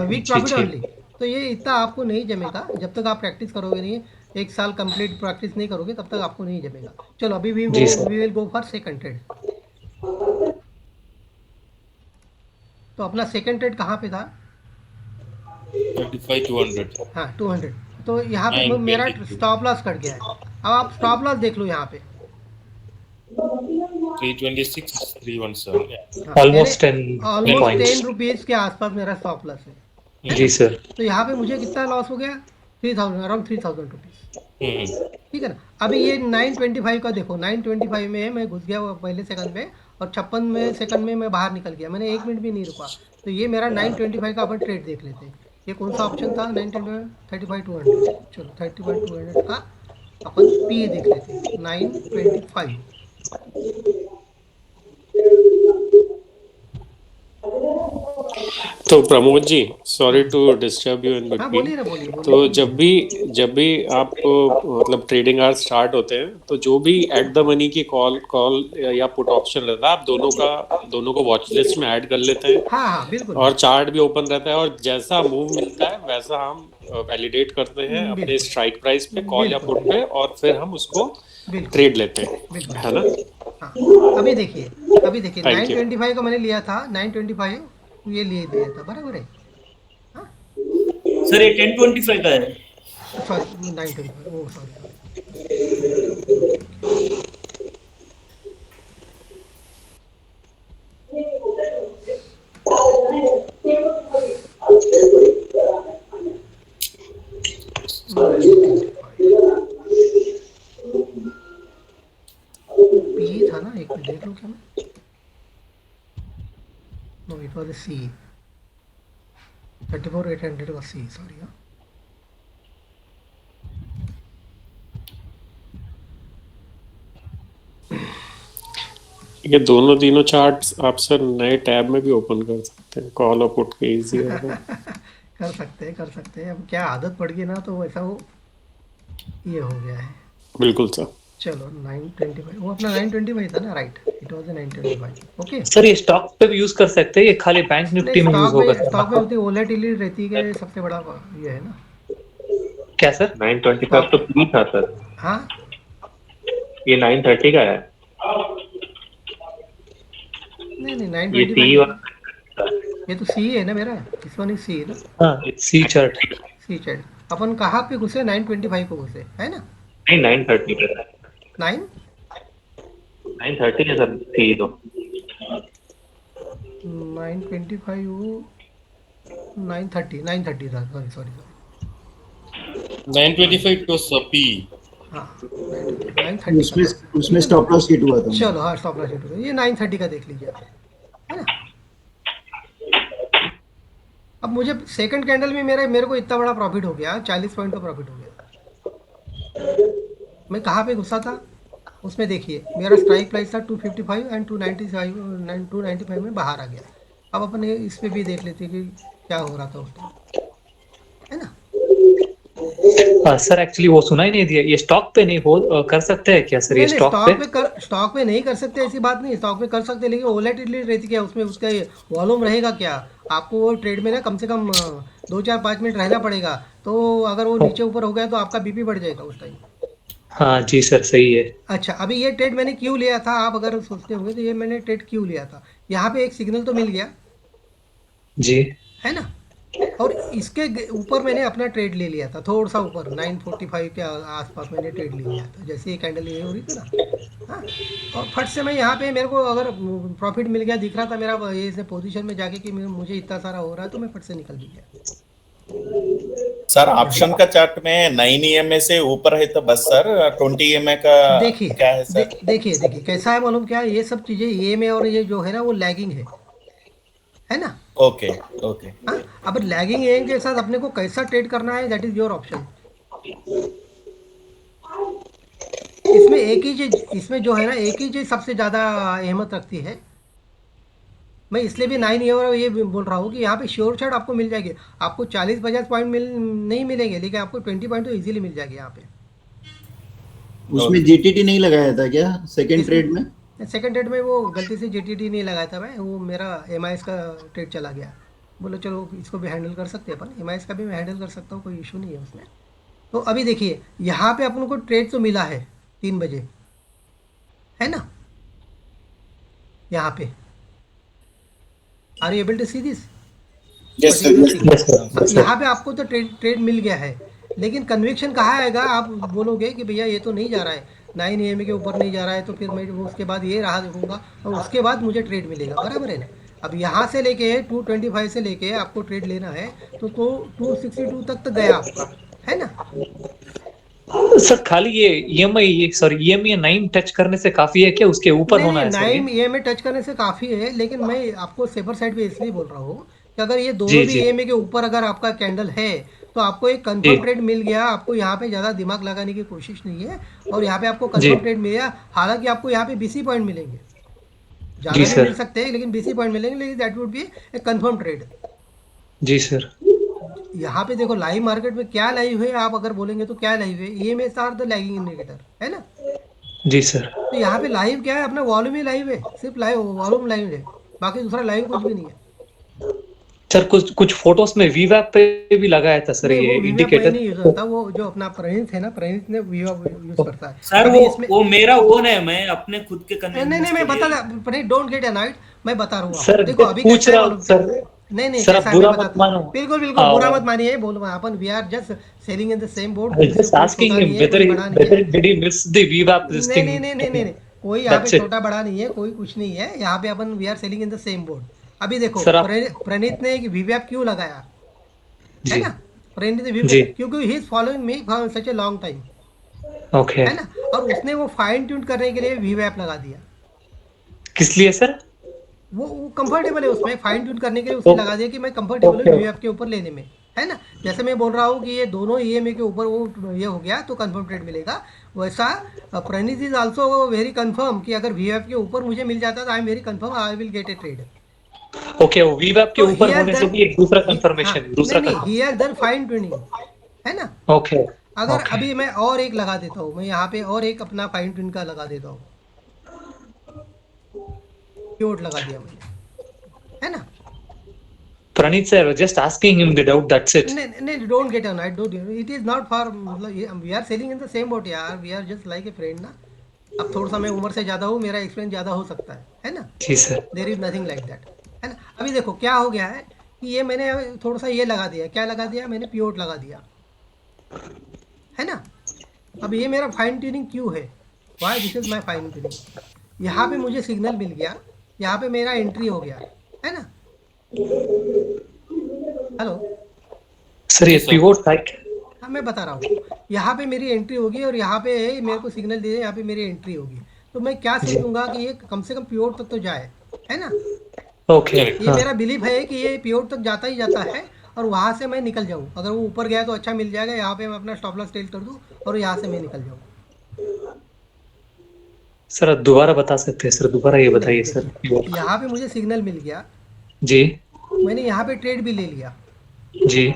वीक प्रॉफिट ओनली। तो ये इतना आपको नहीं जमेगा जब तक आप प्रैक्टिस करोगे नहीं। 1 साल कंप्लीट प्रैक्टिस नहीं करोगे तब तक आपको नहीं जमेगा। चलो अभी भी we will go for second trade. तो अपना सेकंड ट्रेड कहाँ पे था? 35,200. हाँ 200। तो यहाँ पे मेरा स्टॉप लॉस कट गया है। अब आप स्टॉप लॉस देख लो यहाँ पे 326, 317. ऑलमोस्ट 10 रुपीज के आसपास मेरा स्टॉप लॉस है। जी सर। तो यहाँ पे मुझे कितना लॉस हो गया? 3000, अराउंड 3000 रुपीज। ठीक है ना। अभी ये 925 का देखो, 925 में मैं घुस गया पहले सेकंड में, और 56 सेकंड में मैं बाहर निकल गया। मैंने 1 मिनट भी नहीं रुका। तो ये मेरा 925 का अपन ट्रेड देख लेते हैं। ये कौन सा ऑप्शन था? 925, 35,200। चलो 35,200 का अपन पी देख लेते हैं। 925। तो Pramod ji, sorry to disturb you in between. तो जब भी आप मतलब ट्रेडिंग आवर्स स्टार्ट होते हैं, तो जो भी एट द मनी की कॉल या पुट ऑप्शन रहता है, आप दोनों को वॉच लिस्ट में ऐड कर लेते हैं। हाँ, बिल्कुल। और चार्ट भी ओपन रहता है, और जैसा मूव मिलता है वैसा हम वैलिडेट करते हैं अपने स्ट्राइक प्राइस पे, कॉल या पुट पे, और फिर हम उसको ट्रेड लेते हैं, है ना। हाँ, अभी देखिए 925 का मैंने लिया था। 925 ये लिए दिया था, बराबर है। सर ये 1025 का है। सॉरी 925, ओ सॉरी। पी था ना, एक मिनट देख लो क्या मैं। No, it was a C. 34,800 was C, sorry. ये दोनों तीनों चार्ट्स आप सर नए टैब में भी ओपन कर सकते हैं, कॉल और पुट के इजी होगा। कर सकते हैं। अब क्या आदत पड़ गई ना, तो वैसा वो ये हो गया है। बिल्कुल सर। चलो 925, वो अपना 925 था ना, right? It was 925। Okay sir, ये स्टॉक पे भी यूज कर सकते हैं, ये खाली बैंक निफ्टी में यूज होगा? स्टॉक में होती वोलेटिलिटी रहती है, सबसे बड़ा ये है ना। क्या सर? 925 तो पी था सर। हाँ, ये 930 का है। नहीं 925 ये तो सी है ना मेरा, इस वन इज सी है ना। हाँ, सी चार्ट। अपन कहाँ पे घुसे? 925 को घुसे, है ना? नहीं 930 पे था। 930 है सर, सी तो 925 930 था, सॉरी 925 to P. हाँ 930 उसमें स्टॉप लॉस हिट हुआ था। चलो हाँ, स्टॉप लॉस हिट हुआ। ये 930 का देख लीजिए, है ना। अब मुझे सेकंड कैंडल में मेरे को इतना बड़ा प्रॉफिट हो गया, 40 पॉइंट का प्रॉफिट हो गया। मैं कहाँ पे घुसा था? उसमें देखिए मेरा स्ट्राइक प्राइस था 255 एंड 295 में बाहर आ गया। अब अपन इस पे भी देख लेते हैं कि क्या हो रहा था उस टाइम, है ना। सर एक्चुअली वो सुना ही नहीं दिया, ये स्टॉक पे नहीं हो कर सकते हैं क्या सर? ये नहीं नहीं, स्टॉक पे नहीं कर सकते, ऐसी बात नहीं, स्टॉक पे कर सकते, लेकिन वोलेटिलिटी रहती क्या उसमें, उसका वॉल्यूम रहेगा क्या, आपको वो ट्रेड में ना कम से कम 2-4-5 मिनट रहना पड़ेगा। तो अगर वो नीचे ऊपर हो गया तो आपका बीपी बढ़ जाएगा उस टाइम। हाँ जी सर, सही है। अच्छा, अभी ये ट्रेड मैंने क्यों लिया था, आप अगर सोचते होंगे तो ये मैंने ट्रेड क्यों लिया था, यहाँ पे एक सिग्नल तो मिल गया जी, है ना, और इसके ऊपर मैंने अपना ट्रेड ले लिया था, थोड़ा सा ऊपर 945 के आसपास मैंने ट्रेड ले लिया था, जैसे ये कैंडल ये हो रही थी ना। हाँ, और फट से मैं यहाँ पे मेरे को अगर प्रॉफिट मिल गया, दिख रहा था मेरा ये पोजीशन में जाके कि मुझे इतना सारा हो रहा है, तो मैं फट से निकल भी गया। सर ऑप्शन का चार्ट में 9 EMA से ऊपर है तो बस सर 20 EMA का देखिए क्या है सर? देखिए कैसा है मालूम क्या है, ये सब चीजें EMA और ये जो है ना वो लैगिंग है ना। Okay okay. हाँ, अब लैगिंग एम के साथ अपने को कैसा ट्रेड करना है, दैट इज योर ऑप्शन। इसमें एक ही चीज, इसमें जो है ना एक ही चीज सबसे ज्यादा अहमियत रखती है। मैं इसलिए भी 9 ईयर ये बोल रहा हूँ कि यहाँ पे श्योर शॉट आपको मिल जाएगी, आपको 40-50 पॉइंट नहीं मिलेंगे, लेकिन आपको 20 पॉइंट तो इजीली मिल जाएगी यहाँ पे। उसमें जीटीटी नहीं लगाया था क्या सेकंड ट्रेड में? सेकंड ट्रेड में वो गलती से जीटीटी नहीं लगाया था मैं, वो मेरा एमआईएस का ट्रेड चला गया। बोलो चलो इसको भी हैंडल कर सकते हैं अपन, एमआईएस का भी मैं हैंडल कर सकता हूँ, कोई इशू नहीं है उसमें। तो अभी देखिए यहाँ पे अपन को ट्रेड तो मिला है 3 बजे, है ना, यहाँ पे। Are you able to see this? Yes sir. यहाँ पे आपको तो ट्रेड मिल गया है, लेकिन कन्विक्शन कहाँ आएगा, आप बोलोगे कि भैया ये तो नहीं जा रहा है 9 AM के ऊपर नहीं जा रहा है, तो फिर मैं उसके बाद ये राह देखूंगा और उसके बाद मुझे ट्रेड मिलेगा, बराबर है ना। अब यहाँ से लेके 225 से लेके आपको ट्रेड लेना है तो 262 तक गया आपका, है ना। सर खाली ये EMI सॉरी EMI 9 टच करने से काफी है क्या, उसके ऊपर होना है? 9 EMA टच करने से काफी है, लेकिन मैं आपको सेफर साइड पे इसलिए बोल रहा हूँ कि अगर ये दोनों भी EMA के ऊपर अगर आपका कैंडल है तो आपको एक कंफर्म ट्रेड मिल गया, आपको यहाँ पे ज्यादा दिमाग लगाने की कोशिश नहीं है, और यहाँ पे आपको कंफर्म ट्रेड मिल गया। हालांकि आपको यहाँ पे BC पॉइंट मिलेंगे, ज्यादा नहीं मिल सकते, लेकिन BC पॉइंट मिलेंगे, लेकिन that would be a confirm trade. जी सर। यहाँ पे देखो लाइव मार्केट में क्या लाइव है, आप अगर बोलेंगे तो क्या लाइव है, EMA are the lagging indicator, है ना। जी सर। तो यहाँ पे लाइव क्या है, अपना वॉल्यूम ही लाइव है, सिर्फ लाइव वॉल्यूम लाइव है, बाकी दूसरा लाइव कुछ भी नहीं है। सर कुछ फोटोज में वीवैप पे भी लगाया था सर ये इंडिकेटर। नहीं यूज होता, वो जो अपना प्रणीत है ना, प्रणीत ने वीवैप यूज करता है सर। वो मेरा ओन है, मैं अपने खुद के नहीं मैं बता प्रणीत, डोंट गेट अनॉयड, मैं बता रहा हूँ सर। देखो अभी पूछ रहा हूँ सर। नहीं सर बुरा मत मानो। बिल्कुल बुरा मत मानिए, बोलो अपन we are just selling in the same board. Just asking him whether did he miss the VWAP this thing? नहीं कोई यहाँ पे छोटा बड़ा नहीं है, कोई कुछ नहीं है यहाँ पे, अपन we are selling in the same board. अभी देखो प्रणीत ने वीवैप क्यों लगाया, है ना, प्रणीत ने वीवैप क्योंकि he is following me for such a long time, okay, है ना, और उसने वो फाइन ट्यून करने के लिए वीवैप लगा दिया। किस लिए सर? वो कंफर्टेबल है उसमें, फाइन ट्यून करने के लिए उसने लगा दिया कि मैं कंफर्टेबल हूँ वीवैप के ऊपर लेने में, है ना। जैसे मैं बोल रहा हूँ कि ये दोनों EMA के ऊपर वो ये हो गया तो कंफर्म ट्रेड मिलेगा, वैसा प्रणीत इज आल्सो वेरी कंफर्म कि अगर वीवैप के ऊपर मुझे मिल जाता तो I am very confirm I will get A trade. Okay, वो वीवैप के ऊपर होने से भी एक दूसरा कंफर्मेशन, दूसरा नहीं he has done fine tuning, है ना। ओके, अगर अभी मैं और एक लगा देता हूँ, मैं यहाँ पे और एक अपना फाइन ट्यून का लगा देता हूँ, क्योट लगा दिया मैंने, है ना। Praneet sir just asking him the doubt, that's it. नहीं don't get on, I don't, it is not for, मतलब we are selling in the same boat यार, we are just like a friend ना। अब थोड़ा सा मैं उम्र से ज्यादा हूँ, मेरा एक्सपीरियंस ज्यादा हो सकता है ना। जी sir. There is nothing like that, है ना। अभी देखो क्या हो गया है कि ये मैंने थोड़ा सा ये लगा दिया, क्या लगा दिया मैंने, पिवोट लगा दिया, है ना। अब ये मेरा फाइन ट्यूनिंग क्यों है, why this is my fine tuning. यहाँ पे मुझे सिग्नल मिल गया, यहाँ पे मेरा एंट्री हो गया, है ना। हेलो सर, ये पिवोट साइट, हाँ मैं बता रहा हूँ, यहाँ पे मेरी एंट्री होगी और यहाँ पे मेरे को सिग्नल दे, यहाँ पे मेरी एंट्री होगी, तो मैं क्या सोचूंगा कि ये कम से कम पिवोट तक तो जाए, है ना। ओके, ये मेरा बिलीव है कि ये पिवोट तक जाता ही जाता है और वहाँ से मैं निकल जाऊँ, अगर वो ऊपर गया तो अच्छा मिल जाएगा, यहाँ पे मैं अपना स्टॉप लॉस टेल कर दूँ और यहाँ से मैं निकल जाऊँ। सर दोबारा बता सकते हैं सर, दोबारा ये बताइए सर। यहाँ पे मुझे सिग्नल मिल गया जी, मैंने यहाँ पे ट्रेड भी ले लिया जी,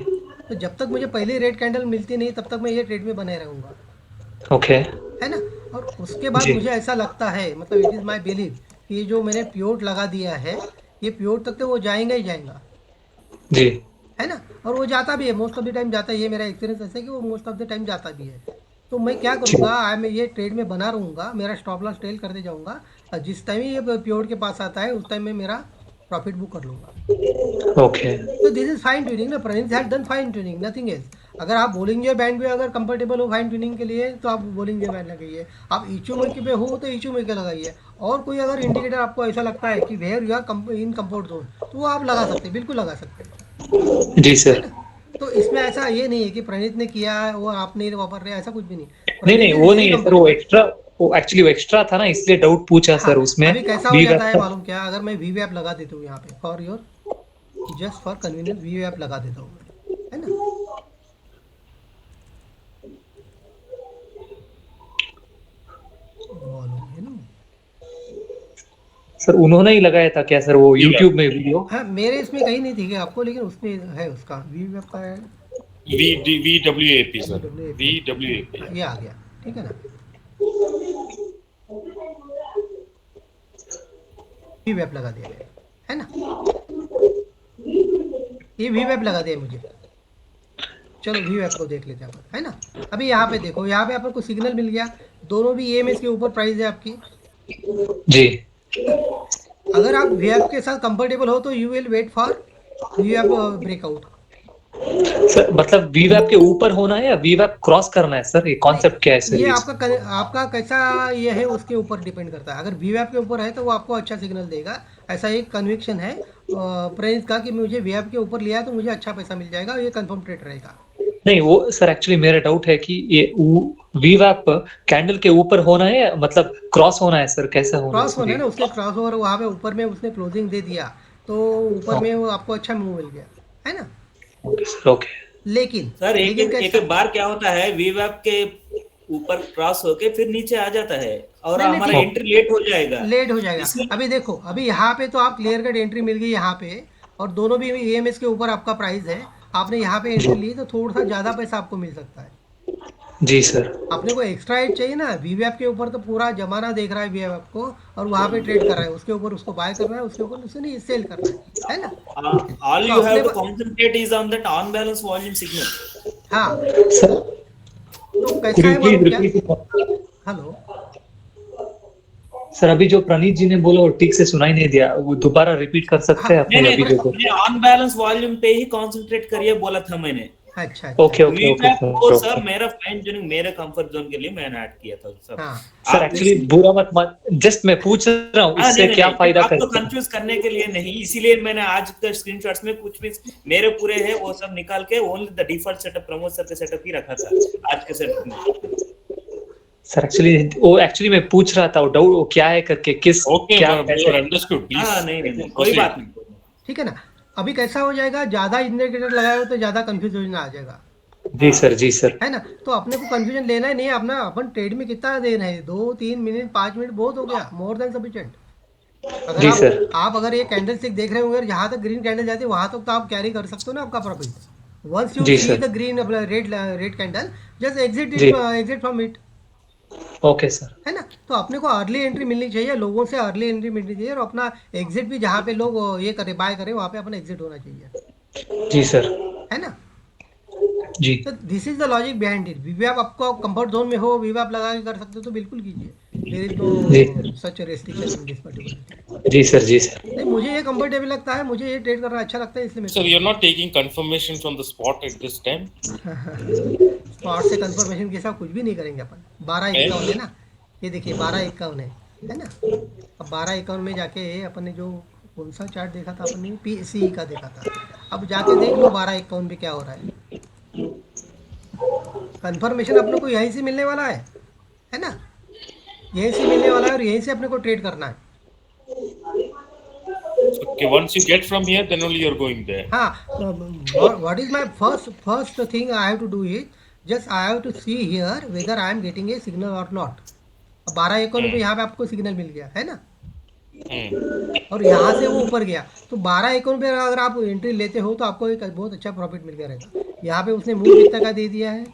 तो जब तक मुझे पहले रेड कैंडल मिलती नहीं तब तक मैं ये ट्रेड में बने रहूँगा, ओके, है ना। और उसके बाद जी। मुझे ऐसा लगता है, मतलब इट इज़ माई बिलीव कि ये जो मैंने प्योट लगा दिया है ये प्योट तक तो वो जाएगा ही जाएगा, जी, है ना। और वो जाता भी है, मोस्ट ऑफ द टाइम जाता है, ये मेरा एक्सपीरियंस ऐसा है कि वो मोस्ट ऑफ द टाइम जाता भी है। तो मैं क्या करूँगा, मैं ये ट्रेड में बना रहूँगा, मेरा स्टॉप लॉस टेल करते जाऊँगा और जिस टाइम ये प्योर के पास आता है उस टाइम में मेरा प्रॉफिट बुक कर लूँगा। ओके, तो दिस इज फाइन ट्यूनिंग ना, Praneet had done fine tuning, nothing else. अगर आप बोलिंजर बैंड पे अगर कंफर्टेबल हो फाइन ट्यूनिंग के लिए तो आप बोलिंजर बैंड लगाइए, आप इचूमेकी पे हो तो इचूमेकी लगाइए। और कोई अगर इंडिकेटर आपको ऐसा लगता है कि where you are in comfort zone तो वो आप लगा सकते हैं, बिल्कुल लगा सकते हैं। जी सर। तो इसमें ऐसा ये नहीं है कि प्रणीत ने किया है वो आप नहीं वापर रहे, ऐसा कुछ भी नहीं। नहीं वो नहीं है सर, वो एक्स्ट्रा, वो एक्चुअली वो एक्स्ट्रा था ना, इसलिए डाउट पूछा सर उसमें। अभी कैसा हो जाता है मालूम क्या, अगर मैं वीवैप लगा देता हूँ यहाँ पे for your just for convenience वीवैप लगा देता हूँ, है ना। सर उन्होंने ही लगाया था क्या सर वो YouTube में वीडियो? हाँ मेरे इसमें कहीं नहीं दिखे आपको, लेकिन उसमें है उसका वीवैप का है VWAP सर, VWAP ये आ गया, ठीक है ना। वीवैप लगा दिया है ना, ये वीवैप लगा दिया मुझे। चलो वीवैप को देख लेते हैं अपन, है ना। अभी यहाँ पे देखो, यहाँ पे आपको सिग्नल मिल गया, दोनों भी EMS के ऊपर प्राइस है आपकी जी। अगर आप वीवैप के साथ कंफर्टेबल हो तो यू विल वेट फॉर वीवैप ब्रेकआउट। सर मतलब वीवैप के ऊपर होना है या वीवैप क्रॉस करना है सर, ये कॉन्सेप्ट क्या है सर? ये आपका कैसा ये है उसके ऊपर डिपेंड करता है। अगर वीवैप के ऊपर है तो वो आपको अच्छा सिग्नल देगा, ऐसा एक कन्विक्शन है प्रणीत का कि मुझे वीवैप के ऊपर लिया है तो मुझे अच्छा पैसा मिल जाएगा, ये कंफर्म ट्रेड रहेगा। नहीं वो सर एक्चुअली मेरा डाउट है कि ये वीवैप कैंडल के ऊपर होना है, मतलब क्रॉस होना है सर, कैसा होना है? क्रॉस होना है ना, उसके क्रॉस ओवर वहाँ पे ऊपर में उसने क्लोजिंग दे दिया तो ऊपर में वो आपको अच्छा मूव मिल गया, है ना। Okay sir, okay. लेकिन सर एक बार क्या होता है वीवैप के ऊपर क्रॉस होके फिर नीचे आ जाता है और हमारा एंट्री लेट हो जाएगा। अभी देखो, अभी यहाँ पे तो आप क्लियर कट एंट्री मिल गई यहाँ पे और दोनों भी EMS के ऊपर आपका प्राइस है, आपने यहाँ पे एंट्री ली तो थोड़ा सा ज्यादा पैसा आपको मिल सकता है। जी सर। अपने को एक्स्ट्रा एज चाहिए ना, वीवैप के ऊपर तो पूरा जमाना देख रहा है वीवैप को और वहाँ पे ट्रेड कर रहा है, उसके ऊपर उसको बाय कर रहा है, उसके ऊपर उसे नहीं सेल कर रहा है ना। All you have to concentrate is on that on balance volume signal. हाँ सर तो कैसा है मालूम क्या? हेलो सर, अभी जो प्रणीत जी ने बोला वो ठीक से सुनाई नहीं दिया, वो दोबारा रिपीट कर सकते हैं अपने अभी जो ऑन बैलेंस वॉल्यूम पे ही कंसंट्रेट करिए बोला था मैंने। अच्छा ओके ओके ओके सर मेरा फाइन ट्यूनिंग मेरे कंफर्ट जोन के लिए मैंने ऐड किया था सर। सर एक्चुअली बुरा मत, जस्ट मैं पूछ रहा हूँ इससे क्या फायदा करता है? आपको कंफ्यूज करने के लिए नहीं, इसीलिए मैंने आज के स्क्रीनशॉट्स में कुछ भी मेरे पूरे है वो सब निकाल के only the default setup Pramod sir के सेटअप ही रखा था आज के सेटअप में। सर एक्चुअली मैं पूछ रहा था वो डाउट वो क्या है करके, किस क्या अंडरस्टूड प्लीज। नहीं कोई बात नहीं, ठीक है ना। अभी कैसा हो जाएगा, ज्यादा इंडिकेटर लगाए हो तो ज्यादा कंफ्यूजन आ जाएगा। जी सर, जी सर, है ना। तो अपने को कंफ्यूजन लेना ही नहीं है, अपना अपन ट्रेड में कितना देना है, 2-3 मिनट 5 मिनट बहुत हो गया, मोर देन सफिशिएंट। अगर आप अगर ये कैंडल स्टिक देख रहे होंगे, जहां तक ग्रीन कैंडल जाती है वहां तक तो आप कैरी कर सकते हो ना आपका profit. Once you see the green red candle just exit from it. Okay sir, है ना। तो अपने को अर्ली एंट्री मिलनी चाहिए, लोगों से अर्ली एंट्री मिलनी चाहिए और अपना एग्जिट भी जहाँ पे लोग ये करे बाय करे वहाँ पे अपना एग्जिट होना चाहिए। जी सर, है ना जी। तो this is the logic behind it. वीवैप आपको कंफर्ट जोन में हो, वीवैप लगा के कर सकते हो तो बिल्कुल कीजिए, there is no such restriction in this particular. जी सर, जी सर। नहीं मुझे ये कंफर्टेबल लगता है, मुझे ये ट्रेड करना अच्छा लगता है, इसलिए sir you are not taking confirmation from the spot at this time. Spot से कंफर्मेशन के साथ कुछ भी नहीं करेंगे अपन। 12:51 है ना, ये देखिए 12:51 है ना। अब 12:51 में जाके अपन ने जो कौन सा चार्ट देखा था, अपन ने PCE का देखा था, अब जाके देख लो 12:51 पे क्या हो रहा है। कंफर्मेशन अपने को यहीं से मिलने वाला है ना, यहीं से मिलने वाला है और यहीं से अपने को ट्रेड करना है। Okay, once you get from here, then only you're going there. हाँ, what is my first thing I have to do is just I have to see here whether I am getting a signal or not. 12 पे यहाँ पे आपको signal मिल गया है ना, और यहाँ से वो ऊपर गया, तो 12 पे अगर आप एंट्री लेते हो तो आपको एक बहुत अच्छा प्रॉफिट मिल गया रहेगा। यहाँ पे उसने मूव कितना का दे दिया है।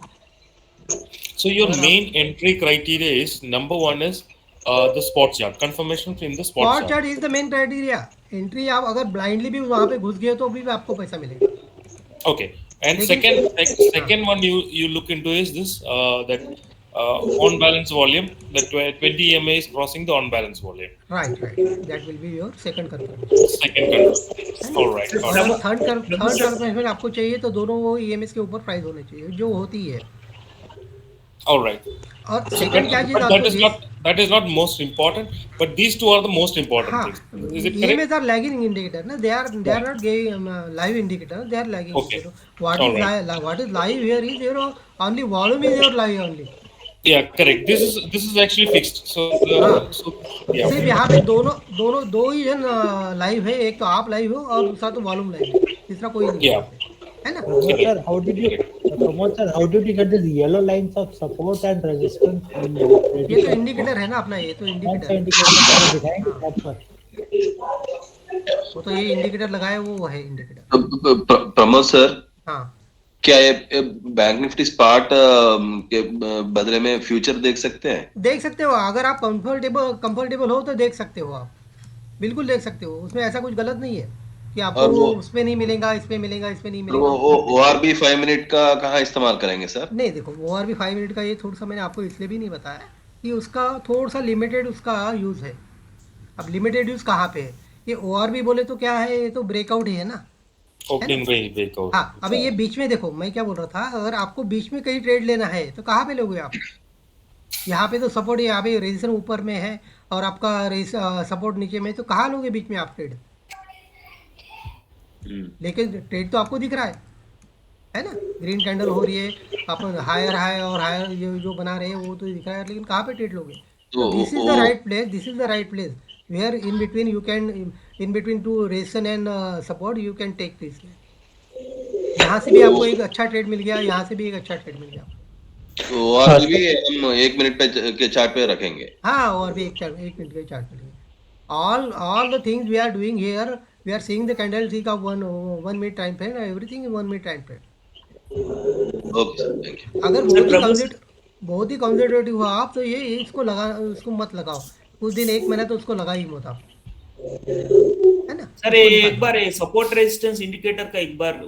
So your main entry criteria is number one is the spot chart confirmation in the spot chart is the main criteria. Entry आप अगर ब्लाइंडली भी वहाँ पे घुस गए तो भी आपको पैसा मिलेगा। Okay, and second one you look into is this that on balance volume, that 20 EMA is crossing the on balance volume. Right. That will be your second confirmation. All right. Third confirmation आपको चाहिए तो दोनों वो EMS के ऊपर price होने चाहिए जो होती है। All right. और सेकंड क्या चीज that is not most important, but these two are the most important things. Is it correct? EMS are lagging indicator na, they are not giving live indicator, they are lagging. Okay. What is live here is your only volume is your live only. Yeah, correct. This is actually fixed. So yeah. सिर्फ यहाँ पे दो ही जन live है, एक तो आप live हो और दूसरा तो वॉल्यूम लाइव है, तीसरा कोई नहीं है ना। Sir, how did you get these yellow lines of support and resistance? ये तो इंडिकेटर है ना अपना, ये तो इंडिकेटर वो तो ये इंडिकेटर लगाए वो है इंडिकेटर। प्रमोद सर, हाँ क्या ये बैंक निफ्टी स्पॉट के बदले में फ्यूचर देख सकते हैं? देख सकते हो, अगर आप कंफर्टेबल हो तो देख सकते हो, आप बिल्कुल देख सकते हो, उसमें ऐसा कुछ गलत नहीं है कि आपको उसमें नहीं मिलेगा, इसमें मिलेगा, इसमें नहीं मिलेगा। ORB 5 मिनट का कहाँ इस्तेमाल करेंगे सर? नहीं देखो, ORB 5 मिनट का ये थोड़ा सा मैंने आपको इसलिए भी नहीं बताया कि उसका थोड़ा सा लिमिटेड उसका यूज़ है। अब लिमिटेड यूज़ कहाँ पे है, ये ORB बोले तो क्या है, ये तो ब्रेकआउट ही है ना, ओपनिंग ब्रेकआउट। हाँ, अभी ये बीच में देखो, मैं क्या बोल रहा था, अगर आपको बीच में कहीं ट्रेड लेना है तो कहाँ पे लोगे आप? यहाँ पे तो सपोर्ट, यहाँ पे रेजिस्टेंस ऊपर में है और आपका सपोर्ट नीचे में, तो कहाँ लोगे बीच में आप ट्रेड? लेकिन ट्रेड तो आपको दिख रहा है ना, ग्रीन कैंडल हो रही है, अपन हायर हाई और हायर जो बना रहे हैं वो तो दिख रहा है, लेकिन कहाँ पे ट्रेड लोगे? This is the right place where in between you can, in between two resistance and support you can take this. यहाँ से भी आपको एक अच्छा ट्रेड मिल गया, यहाँ से भी एक अच्छा ट्रेड मिल गया। तो और भी हम 1 मिनट पे के चार्ट पे रखेंगे। हाँ, और भी 1 मिनट के चार्ट पे रखेंगे। all the things we are doing here, we are seeing the candlestick of one minute time frame, everything in 1 minute time frame. Okay sir, thank you. अगर बहुत ही कंजर्वेटिव हो आप तो ये इसको मत लगाओ, कुछ दिन 1 महीना तो उसको लगा ही मत आप, है ना। सर एक बार सपोर्ट रेजिस्टेंस इंडिकेटर का एक बार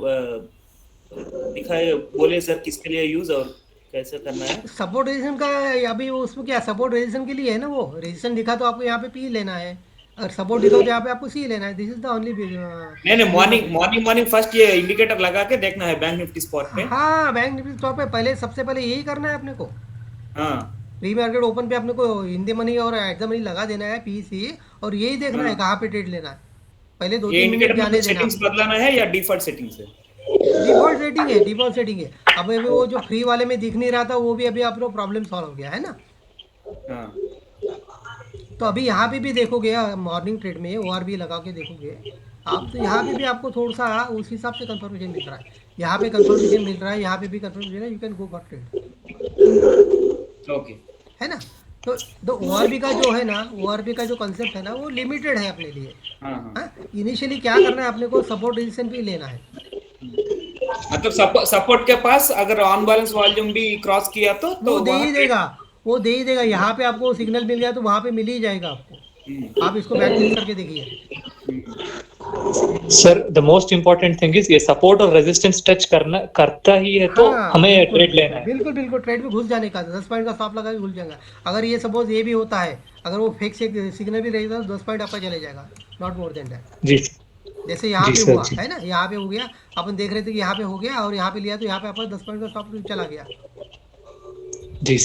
दिखाए, बोले सर किसके लिए यूज और कैसे करना है? सपोर्ट रेजिस्टेंस का अभी उसमें क्या, सपोर्ट रेजिस्टेंस के लिए है ना, वो रेजिस्टेंस दिखा तो आपको यहाँ पे पी लेना है, और सपोर्ट दिखा तो यहाँ पे आपको सी लेना है। This is the only. नहीं, मॉर्निंग फर्स्ट ये इंडिकेटर लगा के देखना है बैंक निफ्टी स्पॉट पे। हाँ, बैंक निफ्टी स्पॉट पे सबसे पहले यही करना है अपने को। हाँ, प्री मार्केट ओपन पे अपने को हिंदी मनी और एग्जाम मनी लगा देना है, पीसी, और यही देखना है कहाँ पे ट्रेड लेना है। पहले 2-3 मिनट जाने देना। सेटिंग्स बदलाना है या डिफॉल्ट सेटिंग्स है? डिफॉल्ट सेटिंग है। अब वो जो फ्री वाले में दिख नहीं रहा था वो भी अभी आपको प्रॉब्लम सॉल्व हो गया है ना। हाँ। तो अभी यहाँ पे भी देखोगे, मॉर्निंग ट्रेड में ORB लगा के देखोगे आप, तो यहाँ पे भी आपको थोड़ा सा उस हिसाब से कंफर्मेशन मिल रहा है, यहाँ पे कंफर्मेशन मिल रहा है, यहाँ पे भी कंफर्मेशन है, you can go for trade. Okay, है ना। तो ORB का जो है ना, ORB का जो कंसेप्ट है ना, वो लिमिटेड है अपने लिए। इनिशियली क्या करना है, अपने को सपोर्ट रेजिस्टेंस भी लेना है, मतलब सपोर्ट के पास अगर ऑन बैलेंस वॉल्यूम भी क्रॉस किया तो वो दे ही देगा। यहाँ पे आपको सिग्नल मिल गया तो वहाँ पे मिल ही जाएगा आपको। आप इसको बैक करके देखिए। Sir the most important thing is ये सपोर्ट और रेजिस्टेंस टच करता ही है तो हमें ट्रेड लेना है। बिल्कुल ट्रेड में घुस जाने का, 10 पॉइंट का स्टॉप लगा के घुस जाएगा। अगर ये सपोज ये भी होता है, अगर वो फेक सिग्नल भी रहेगा तो 10 पॉइंट आपका चले जाएगा, नॉट मोर देन दैट। जी, जैसे यहाँ पे हुआ है ना, यहाँ पे हो गया, अपन देख रहे थे कि यहाँ पे हो गया और यहाँ पे लिया तो यहाँ पे आपका 10 पॉइंट का स्टॉप चला गया। जी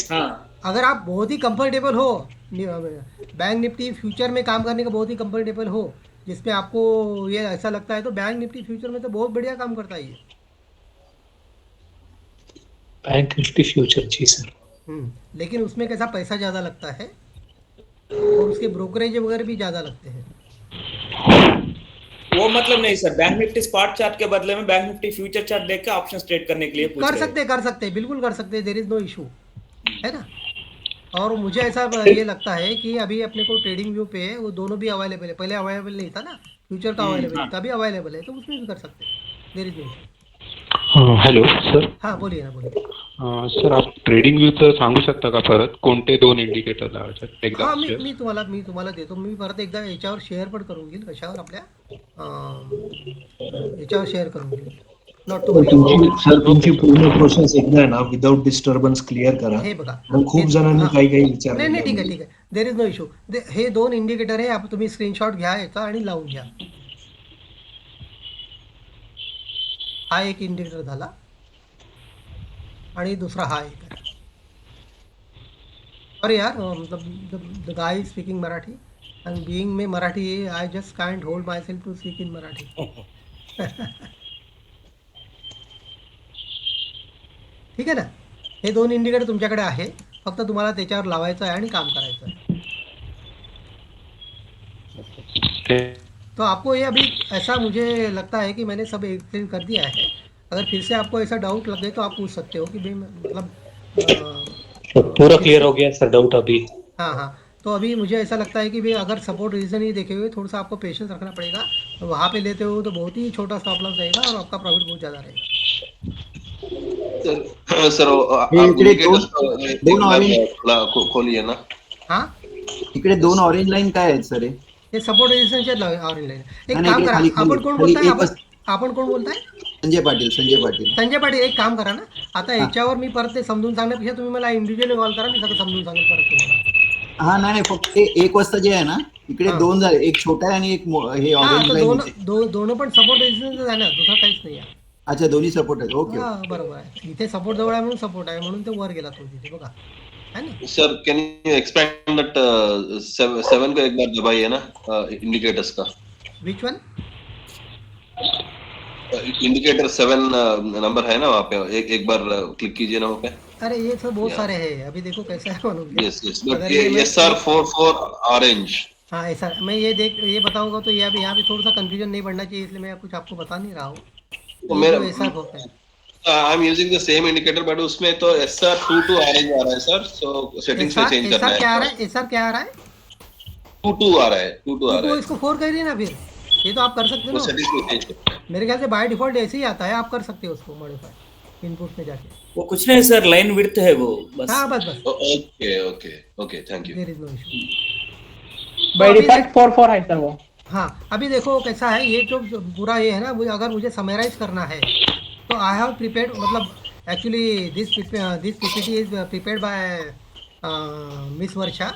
अगर आप बहुत ही कंफर्टेबल हो, बैंक निफ्टी फ्यूचर में काम करने का बहुत ही कंफर्टेबल हो, जिसमें आपको ये ऐसा लगता है, तो बैंक निफ्टी फ्यूचर में तो बहुत बढ़िया काम करता है ये बैंक निफ्टी फ्यूचर। जी सर। लेकिन उसमें कैसा पैसा ज़्यादा लगता है और उसके ब्रोकरेज वगैरह भी ज़्यादा लगते हैं। वो मतलब नहीं sir, bank Nifty spot chart के बदले में बैंक निफ्टी फ्यूचर चार्ट देख के ऑप्शन ट्रेड करने के लिए कर सकते, बिल्कुल कर सकते, देयर इज नो इशू, है ना। और मुझे ऐसा ये लगता है कि अभी अपने को ट्रेडिंग व्यू पे वो दोनों भी अवेलेबल है, पहले अवेलेबल नहीं था ना, फ्यूचर का अवेलेबल है, तभी अवेलेबल है, तो उसमें भी कर सकते हैं, there is no. Hello sir. हां बोलिए ना, बोलिए. सर आप ट्रेडिंग व्ह्यूचं सांगू शकता का परत कोणते 2 इंडिकेटर लावायचे एकदा? हां मी तुम्हाला देतो. मी परत एकदा याच्यावर शेअर पण करून घेईल, कशावर आपल्या याच्यावर शेअर करून घेईल. तुमची पूर्ण प्रोसेस एकदा आहे ना विदाउट डिस्टर्बन्स क्लिअर करा. हे बघा खूप जणांनी काही विचारलं. नाही ठीक आहे. There is no issue. हे 2 इंडिकेटर आहे, आपण तुम्ही स्क्रीनशॉट घ्या याचा आणि लावून घ्या. हा एक इंडिकेटर झाला आणि दुसरा हा एक आहे. अरे यार, मतलब the guy is speaking Marathi and being में Marathi, I just can't hold myself to speak in Marathi. ठीक आहे ना. हे 2 इंडिकेटर तुमच्याकडे आहे, फक्त तुम्हाला त्याच्यावर लावायचं आहे आणि काम करायचं आहे. तो आपको ये अभी ऐसा मुझे लगता है कि मैंने सब एक्सप्लेन कर दिया है. अगर फिर से आपको ऐसा डाउट लगे तो आप पूछ सकते हो कि भाई मतलब पूरा क्लियर हो गया सर डाउट अभी. हाँ. तो अभी मुझे ऐसा लगता है कि भाई अगर सपोर्ट रीजन ही देखे हुए थोड़ा सा आपको पेशेंस रखना पड़ेगा. वहाँ पे लेते हो तो बहुत ही छोटा स्टॉप लॉस रहेगा और आपका प्रॉफिट बहुत ज़्यादा रहेगा. सर खोलिए ना. हाँ इकडे 2 ऑरेंज लाईन काय आहेत सर? हे सपोर्ट रेजिस्टन्सचे ऑरेंज लाईन. एक काम करा, आपण कोण बोलताय? आपण कोण बोलताय? संजय पाटील. एक काम करा ना, आता याच्यावर मी परत ते समजून सांगण्यापेक्षा तुम्ही मला इंडिव्हिज्युअली कॉल करा, मी सगळं समजून सांगेल परत तुम्हाला. हा नाही फक्त 1 वाजता जे आहे ना इकडे 2 झाले, एक छोटा आहे आणि एक हे ऑरेंज लाईन. दोन पण सपोर्ट रेजिस्टन्स आहे ना, दुसरा काहीच नाही आहे. अच्छा, दोन्ही सपोर्ट आहेत. ओके, बरोबर आहे. इथे सपोर्ट जवळ आहे म्हणून सपोर्ट आहे, म्हणून ते वर गेला तो तिथे बघा. Sir can you expand that 7 को एक बार दबाइए ना, इंडिकेटर्स का. Which one? इंडिकेटर 7 नंबर है ना वहाँ पे, एक बार क्लिक कीजिए ना वहाँ पे. अरे ये सब बहुत सारे हैं, अभी देखो कैसा है मालूम. यस बट ये सर 4 ऑरेंज. हाँ ऐसा मैं ये बताऊंगा तो ये यहाँ पे थोड़ा सा कंफ्यूजन नहीं बढ़ना चाहिए, इसलिए मैं कुछ आपको बता नहीं रहा हूँ. तो मेरा ऐसा होता है. I am using the same indicator but उसमें तो SR22 ऑरेंज आ रहा है सर. सो सेटिंग्स में चेंज करना है. क्या आ रहा है? SR क्या आ रहा है? 22 आ रहा है. तो इसको 4 करिए ना फिर. ये तो आप कर सकते हो ना. मेरे ख्याल से बाय डिफॉल्ट ऐसे ही आता है, आप कर सकते हो उसको मॉडिफाई इनपुट में जाके. वो कुछ नहीं सर, लाइन विड्थ है वो बस. हाँ बस. Okay thank you. There is no issue. By default 4 है सर वो. हाँ अभी देखो कैसा है, ये जो पूरा ये है ना, अगर मुझे समराइज करना है तो आई हैव प्रिपेयर्ड, मतलब actually this PPT is prepared by miss Varsha,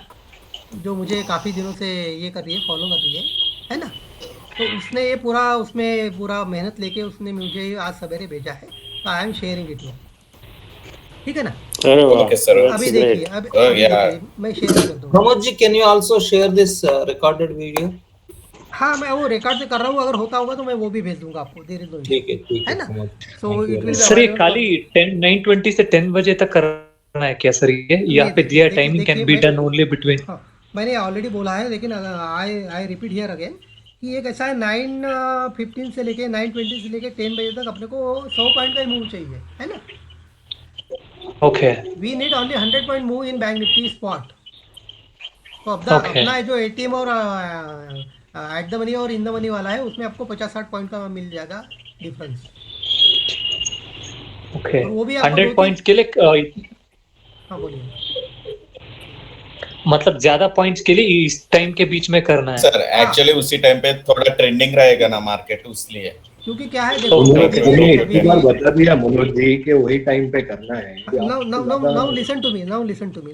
जो मुझे काफ़ी दिनों से ये कर रही है, फॉलो कर रही है ना. तो उसने ये उसमें पूरा मेहनत लेके उसने मुझे आज सवेरे भेजा है, तो आई एम शेयरिंग इट. ठीक है ना. Okay sir. अभी देखिए, अभी मैं शेयर कर दूँगा. Pramod ji, can you also share this recorded video? हाँ मैं वो रिकॉर्ड से कर रहा हूँ, अगर होता होगा तो मैं वो भी भेज दूंगा आपको. There is no. ठीक है ना. So it will. सर ये खाली 9:20 से 10 बजे तक करना है क्या सर? ये यहाँ पे दिया timing can be done only between. मैंने ऑलरेडी बोला है, लेकिन आई रिपीट हियर अगेन कि ये कैसा है, 9:15 से लेके 9:20 से लेके 10 बजे तक अपने को 100 पॉइंट का मूव चाहिए, है ना. Okay. We need only 100 point move in Bank Nifty spot. तो अपना जो ATM और एट द मनी और इन द मनी वाला है, उसमें आपको 50-60 पॉइंट का मिल जाएगा डिफरेंस. ओके. वो भी 100 पॉइंट्स के लिए. हाँ बोलिए. मतलब ज्यादा पॉइंट्स के लिए इस टाइम के बीच में करना है सर. एक्चुअली उसी टाइम पे थोड़ा ट्रेंडिंग रहेगा ना मार्केट, उसलिए. क्योंकि क्या है, देखो बता दिया मनोज जी के वही टाइम पे करना है. Now listen to me.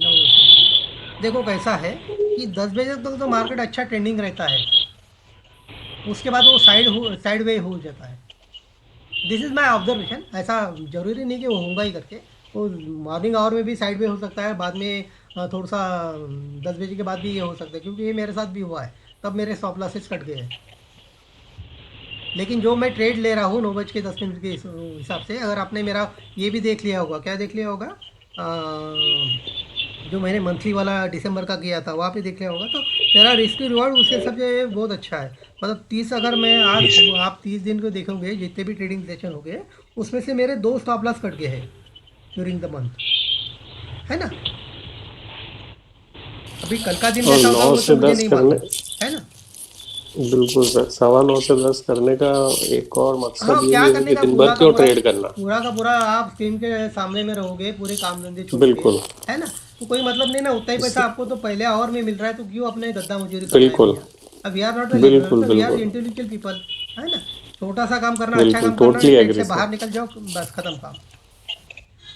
देखो कैसा है कि 10 बजे तक तो मार्केट अच्छा ट्रेंडिंग रहता है, उसके बाद वो साइड वे हो जाता है. This is my observation. ऐसा जरूरी नहीं कि वो होगा ही करके, वो मॉर्निंग आवर में भी साइड वे हो सकता है, बाद में थोड़ा सा 10 बजे के बाद भी ये हो सकता है, क्योंकि ये मेरे साथ भी हुआ है, तब मेरे स्टॉप लॉसेस कट गए हैं. लेकिन जो मैं ट्रेड ले रहा हूँ 9:10 के हिसाब से, अगर आपने मेरा ये भी देख लिया होगा, क्या देख लिया होगा, जो मैंने मंथली वाला दिसंबर का किया था, वहाँ पे देख लिया होगा, तो मेरा रिस्क रिवॉर्ड उसके सब बहुत अच्छा है. मतलब 30, अगर मैं आज आप 30 दिन को देखोगे, जितने भी ट्रेडिंग सेशन हो गए, उसमें से मेरे 2 स्टॉप लॉस कट गए हैं ड्यूरिंग द मंथ, है ना. अभी कल का दिन कैसा होगा वो तो मुझे नहीं मालूम, है ना। बिल्कुल सर, 9:15 से 10 करने का एक और मकसद हाँ, ये क्या भी है करने कि का, दिन पूरा भर का क्यों पूरा ट्रेड करना। पूरा का पूरा आप स्क्रीन के सामने में रहोगे, पूरे काम धंधे छोड़ बिल्कुल। के, है ना। तो कोई मतलब नहीं ना, उतना ही पैसा आपको तो पहले आवर में मिल रहा है, तो क्यों अपने गद्दा मजूरी करना है बिल्कुल भैया। अब वी आर नॉट अ बिल्कुल वी आर बिल्कुल इंटेलिजेंट पीपल, है ना। छोटा सा काम करना, अच्छा बिल्कुल, काम करना, टोटली टेक्स एग्री से बाहर सर। निकल जाओ, बस खत्म काम।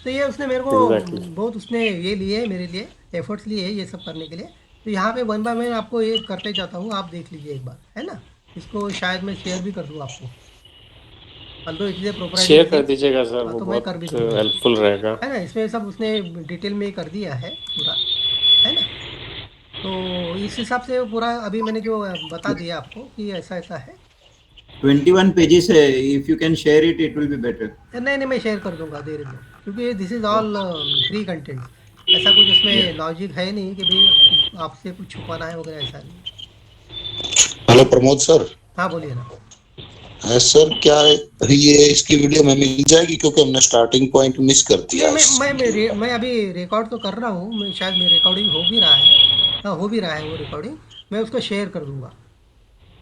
तो ये उसने मेरे को एग्जैक्टली बहुत उसने ये लिए मेरे लिए एफर्ट्स लिए ये सब करने के लिए। तो यहाँ पे वन बाय मैं आपको ये करते जाता हूँ, आप देख लीजिए एक बार, है ना। इसको शायद मैं शेयर भी कर दूँ आपको, although it is a share proprietary कर थिंग। दीजिएगा सर, हाँ, वो तो मैं कर भी बहुत दूंगा इसको, हेल्पफुल रहेगा। है ना। इसमें सब उसने डिटेल में कर दिया है पूरा, है ना। तो इस हिसाब से पूरा अभी मैंने जो बता दिया आपको कि ऐसा ऐसा है। 21 पेजेस है, if you can share it it will be better. नहीं नहीं, मैं शेयर कर दूंगा देर में, क्योंकि this is all free content. ऐसा कुछ उसमें लॉजिक है नहीं कि भाई आपसे कुछ छुपाना है वगैरह, ऐसा नहीं। Hello Pramod sir. हाँ बोलिए ना। सर क्या ये इसकी वीडियो में मिल जाएगी, क्योंकि हमने स्टार्टिंग पॉइंट मिस कर दिया। नहीं, मैं अभी रिकॉर्ड तो कर रहा हूँ, मैं शायद मेरी रिकॉर्डिंग हो भी रहा है, हाँ हो भी रहा है वो रिकॉर्डिंग, मैं उसको शेयर कर दूंगा,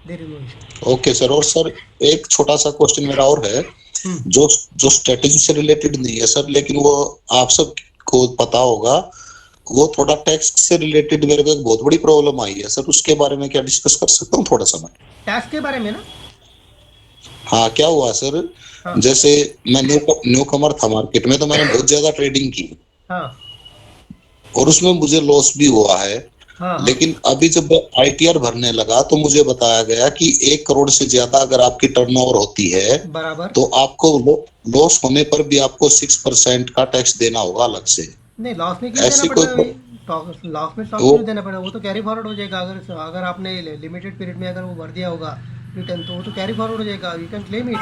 there is no issue. Okay sir. और सर एक छोटा सा क्वेश्चन मेरा और है, जो जो स्ट्रेटेजी से रिलेटेड नहीं है सर, लेकिन वो आप सब को पता होगा, वो थोड़ा टैक्स से रिलेटेड मेरे को एक बहुत बड़ी प्रॉब्लम आई है सर, उसके बारे में क्या डिस्कस कर सकता हूँ थोड़ा सा मैं? टैक्स के बारे में ना? हाँ, क्या हुआ सर, हाँ। जैसे मैं न्यू कमर था मार्केट में, तो मैंने बहुत ज्यादा ट्रेडिंग की, हाँ। और उसमें मुझे लॉस भी हुआ है। हाँ। लेकिन अभी जब आईटीआर भरने लगा तो मुझे बताया गया कि 1 करोड़ से ज्यादा अगर आपकी टर्नओवर होती है बराबर, तो आपको लॉस होने पर भी आपको 6% का टैक्स देना होगा अलग से। नहीं लॉस में क्यों देना ऐसी पड़ेगा, कोई लॉस में स्टॉक क्यों देना पड़ेगा, वो तो कैरी फॉरवर्ड हो जाएगा। अगर आपने लिमिटेड पीरियड में अगर वो भर दिया होगा रिटर्न, तो वो तो कैरी फॉरवर्ड हो जाएगा, you can claim it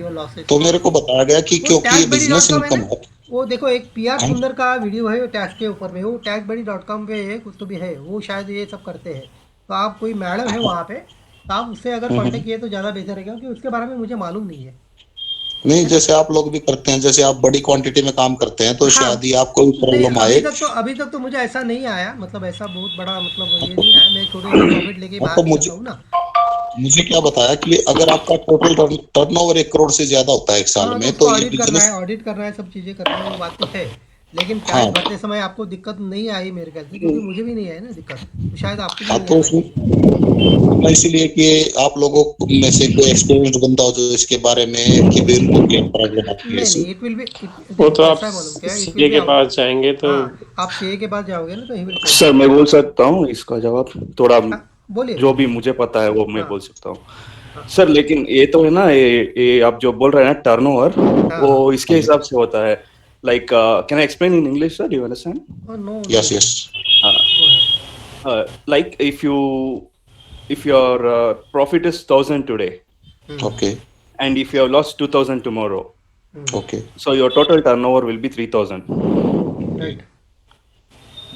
your losses. तो मेरे को बताया गया कि क्योंकि ये बिजनेस इनकम है। वो देखो एक पीआर सुंदर का वीडियो है टैक्स के ऊपर में, वो taxbuddy.com पे है, कुछ तो भी है, वो शायद ये सब करते हैं। तो आप कोई मैडम है वहाँ पे, तो आप उससे अगर कांटेक्ट किए तो ज़्यादा बेहतर है, क्योंकि उसके बारे में मुझे मालूम नहीं है। नहीं, जैसे आप लोग भी करते हैं, जैसे आप बड़ी क्वांटिटी में काम करते हैं, तो शायद ही आपको प्रॉब्लम आए। अभी तक तो मुझे ऐसा नहीं आया, मतलब ऐसा बहुत बड़ा मतलब ये नहीं आया, मैं छोटे प्रॉफिट लेके बाहर निकलता हूँ ना। मुझे क्या बताया कि अगर आपका टोटल टर्नओवर 1 करोड़ से ज्यादा होता है एक साल में, तो ये बिजनेस ऑडिट करना है, सब चीजें करना है, वो बात तो है। लेकिन टैक्स भरते समय आपको दिक्कत नहीं आई मेरे ख्याल से, क्योंकि मुझे भी नहीं आई ना दिक्कत, तो शायद आपको भी तो इसलिए कि आप लोगों में से कोई एक्सपीरियंस्ड बंदा हो जो इसके बारे में कि उनको क्या प्रॉब्लम आती है। नहीं, इट विल बी, वो तो आप सीए के पास जाएंगे तो आप सीए के पास जाओगे ना, तो ही विल। सर मैं बोल सकता हूँ इसका जवाब थोड़ा, बोलिए। जो भी मुझे पता है वो मैं बोल सकता हूँ सर। लेकिन ये तो है ना, ये आप जो बोल रहे हैं ना टर्नओवर, वो इसके हिसाब से होता है। Like can I explain in English sir, you understand? No, yes like if your profit is 1,000 today, okay, and if you have lost 2,000 tomorrow, okay, so your total turnover will be 3,000. Right.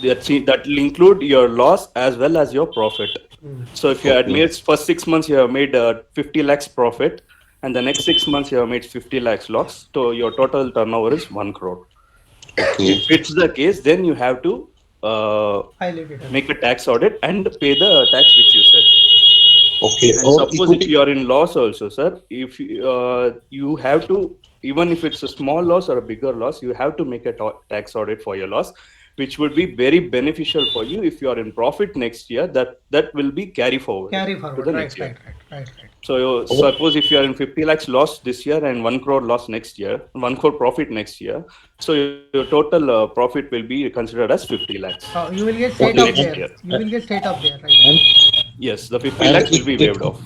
That will include your loss as well as your profit. So if you had made first 6 months you have made 50 lakhs profit, and the next 6 months you have made 50 lakhs loss, so your total turnover is 1 crore. If it's the case, then you have to make a tax audit and pay the tax which you said. Okay. And suppose if you are in loss also, sir, if you have to, even if it's a small loss or a bigger loss, you have to make a tax audit for your loss, which would be very beneficial for you. If you are in profit next year, that will be carry forward to the next year. Right. So suppose if you are in 50 lakhs loss this year and 1 crore loss next year, 1 crore profit next year, so your total profit will be considered as 50 lakhs. You will get straight up there. You will get straight up there, right? Yes, the 50 lakhs will be waived off.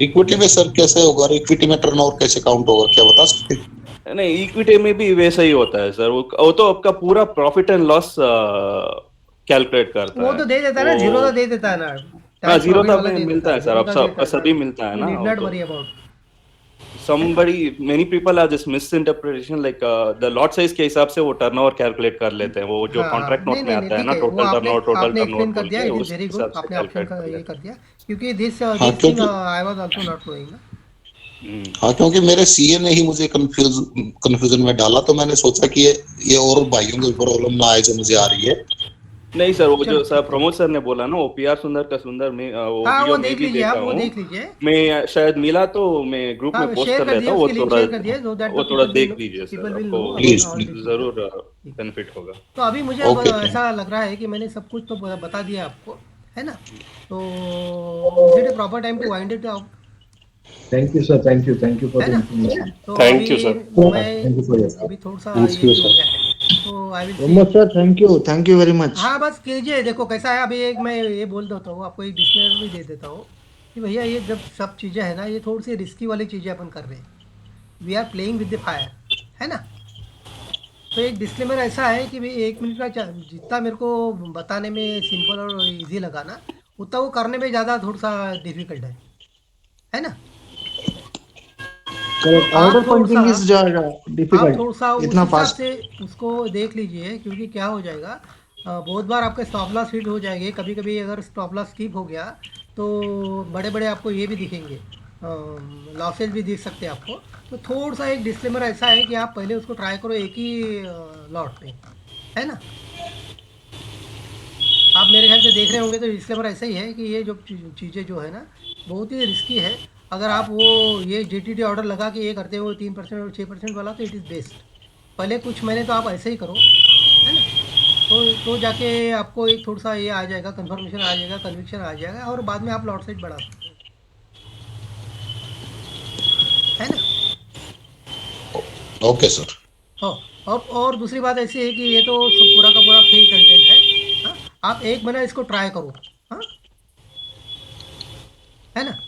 Equity में sir कैसे होगा, equity में turnover कैसे count होगा, क्या बता सकते हैं? नहीं, इक्विटी में भी वैसा ही होता है सर, वो तो आपका पूरा प्रॉफिट एंड लॉस कैलकुलेट करता है। वो तो दे देता है ना, जीरो तो दे देता है ना। हाँ, जीरो तो हमें मिलता है सर, अब सभी मिलता है ना। Many people have this misinterpretation, like the lot size के हिसाब से वो टर्नओवर कैलकुलेट कर लेते हैं, वो जो कॉन्ट्रैक्ट नोट में आता है ना, टोटल टर्नओवर कर दिया, इट इज वेरी गुड, आपने ऑप्शन का ये कर दिया, क्योंकि this thing I was also not knowing ना। हाँ, क्योंकि मेरे सीए ने ही मुझे कंफ्यूजन में डाला, तो मैंने सोचा कि ये और भाइयों को प्रॉब्लम ना आए जो मुझे आ रही है, नहीं सर, वो जो सर प्रमोद सर ने बोला ना, ओपीआर सुंदर का सुंदर में वो हाँ, वीडियो वो में देख भी लीजिए देखा आप, वो हूँ देख लीजिए। मैं, शायद मिला तो मैं ग्रुप हाँ, में पोस्ट शेयर कर कर दिया, देता हूँ, वो उसकी लिंक थोड़ा शेयर कर दिया, so that वो the थोड़ा people देख will know, लीजिए people सर, will know आपको about all this. जरूर बेनिफिट होगा। तो अभी मुझे अब ऐसा लग रहा है कि मैंने सब कुछ तो बता दिया आपको, है ना? तो is it a proper time to wind it up? Thank you sir, thank you for the information. तो थैंक यू सर, मैं अभी थोड़ा सा ये हो गया है, तो I will Pramod sir, thank you very much. हाँ, बस कीजिए, देखो कैसा है। अभी एक मैं ये बोल देता हूँ आपको, एक डिस्क्लेमर भी दे देता हूँ कि भैया ये जब सब चीज़ें है ना, ये थोड़ी सी रिस्की वाली चीज़ें अपन कर रहे हैं, we are playing with the fire, है ना? तो एक डिस्क्लेमर ऐसा है कि भाई 1 मिनट का जितना मेरे को बताने में सिंपल और इजी लगा ना, उतना वो करने में ज़्यादा थोड़ा सा डिफिकल्ट है ना? ऑर्डर पंचिंग इज डिफिकल्ट, थोड़ा सा इतना उस हिसाब फास्ट से उसको देख लीजिए, क्योंकि क्या हो जाएगा, बहुत बार आपके स्टॉप लॉस हिट हो जाएंगे, कभी कभी अगर स्टॉप लॉस स्किप हो गया तो बड़े बड़े आपको ये भी दिखेंगे, लॉसेज भी दिख सकते हैं आपको। तो थोड़ा सा एक डिस्क्लेमर ऐसा है कि आप पहले उसको ट्राई करो एक ही लॉट पे, है ना? आप मेरे ख्याल से देख रहे होंगे, तो डिस्क्लेमर ऐसा ही है कि ये जो चीज़ें जो है ना, बहुत ही रिस्की है। अगर आप वो ये जीटीटी ऑर्डर लगा के ये करते हो 3% और 6% वाला, तो इट इज़ बेस्ट। पहले कुछ महीने तो आप ऐसे ही करो, है ना? तो जाके आपको एक थोड़ा सा ये आ जाएगा, कंफर्मेशन आ जाएगा, कन्विक्शन आ जाएगा, और बाद में आप लॉट साइज बढ़ा सकते हो, है ना? Okay sir. हाँ, और दूसरी बात ऐसी है कि ये तो सब पूरा का पूरा फेक कंटेंट है। हाँ, आप एक महीना इसको ट्राई करो, हाँ, है ना?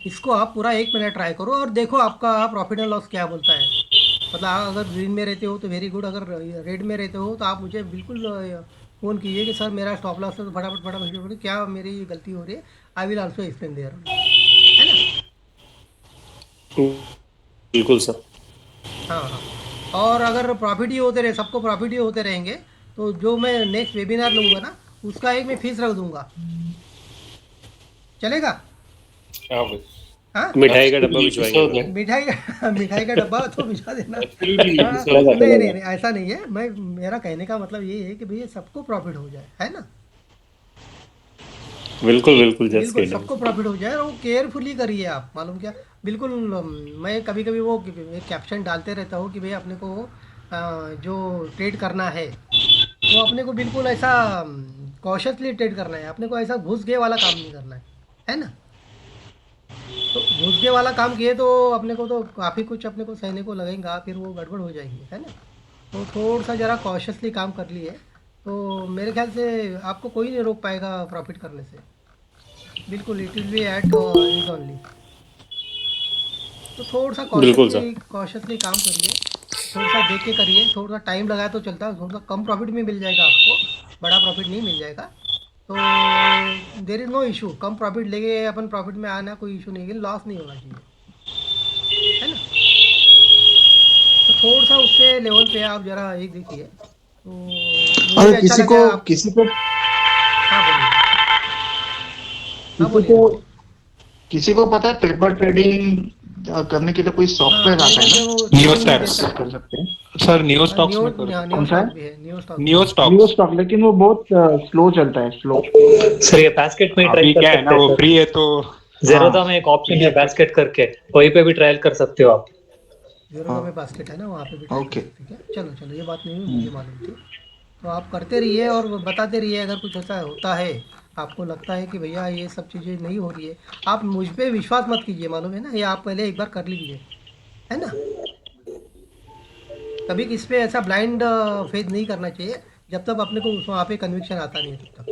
इसको आप पूरा 1 महीना ट्राई करो और देखो आपका प्रॉफिट एंड लॉस क्या बोलता है। मतलब अगर ग्रीन में रहते हो तो वेरी गुड, अगर रेड में रहते हो तो आप मुझे बिल्कुल फ़ोन कीजिए कि सर मेरा स्टॉप लॉस है, तो फटाफट क्या मेरी गलती हो रही है, I will also explain there, है ना? बिल्कुल सर। हाँ, और अगर प्रॉफिट ही होते रहे, सबको प्रॉफिट ही होते रहेंगे, तो जो मैं नेक्स्ट वेबिनार लूँगा ना, उसका एक मैं फीस रख दूँगा, चलेगा? हाँ? मिठाई का डब्बा भिजवाएंगे। मिठाई का डब्बा तो भिजवा देना। नहीं, ऐसा नहीं है। मेरा कहने का मतलब ये है कि भैया सबको प्रॉफिट हो जाए, है ना? बिल्कुल सबको प्रॉफिट हो जाए, और वो केयरफुली करिए आप, मालूम क्या, बिल्कुल। मैं कभी कभी वो एक कैप्शन डालते रहता हूँ कि भाई अपने को जो ट्रेड करना है वो अपने को बिल्कुल ऐसा कॉशियसली ट्रेड करना है, अपने को ऐसा घुस गए वाला काम नहीं करना है ना? तो घुस गए वाला काम किए तो अपने को तो काफ़ी कुछ अपने को सहने को लगेगा, फिर वो गड़बड़ हो जाएगी, है ना? तो थोड़ा सा ज़रा कॉशियसली काम कर लिए तो मेरे ख्याल से आपको कोई नहीं रोक पाएगा प्रॉफिट करने से, बिल्कुल। It will be at is only. तो थोड़ा सा कॉशियसली काम करिए, थोड़ा सा देख के करिए, थोड़ा सा टाइम लगाया तो चलता है, थोड़ा सा कम प्रॉफिट भी मिल जाएगा आपको, बड़ा प्रॉफिट नहीं मिल जाएगा। तो देर इज़ नो इशू, कम प्रॉफिट लेके अपन प्रॉफिट में आना कोई इशू नहीं है, लॉस नहीं होना चाहिए, है ना? तो थोड़ा सा उससे लेवल पे आप जरा एक देखिए, तो अगर किसी को पता है पेपर ट्रेडिंग करने के लिए कोई सॉफ्टवेयर आता है ना, नियोस्टैक्स कर सकते हैं सर, नियोस्टॉक्स में कौन सा है? नियोस्टॉक्स, नियोस्टॉक, लेकिन वो बहुत स्लो चलता है, स्लो। सर ये बास्केट में ट्राई कर क्या है ना, वो फ्री है तो ज़ेरोधा में एक ऑप्शन है बास्केट करके, वहीं पे भी ट्रायल कर सकते हो आप। ज़ेरोधा में बास्केट है ना, वहाँ पे भी। ओके, ठीक है, चलो ये बात नहीं मुझे मालूम थी। तो आप करते रहिए और बताते रहिए, अगर कुछ ऐसा होता है, आपको लगता है कि भैया ये सब चीज़ें नहीं हो रही है, आप मुझ पे विश्वास मत कीजिए, मालूम है ना, ये आप पहले एक बार कर लीजिए, है ना? कभी किस पे ऐसा ब्लाइंड फेथ नहीं करना चाहिए जब तक अपने को वहाँ पे कन्विक्शन आता नहीं है तब तक।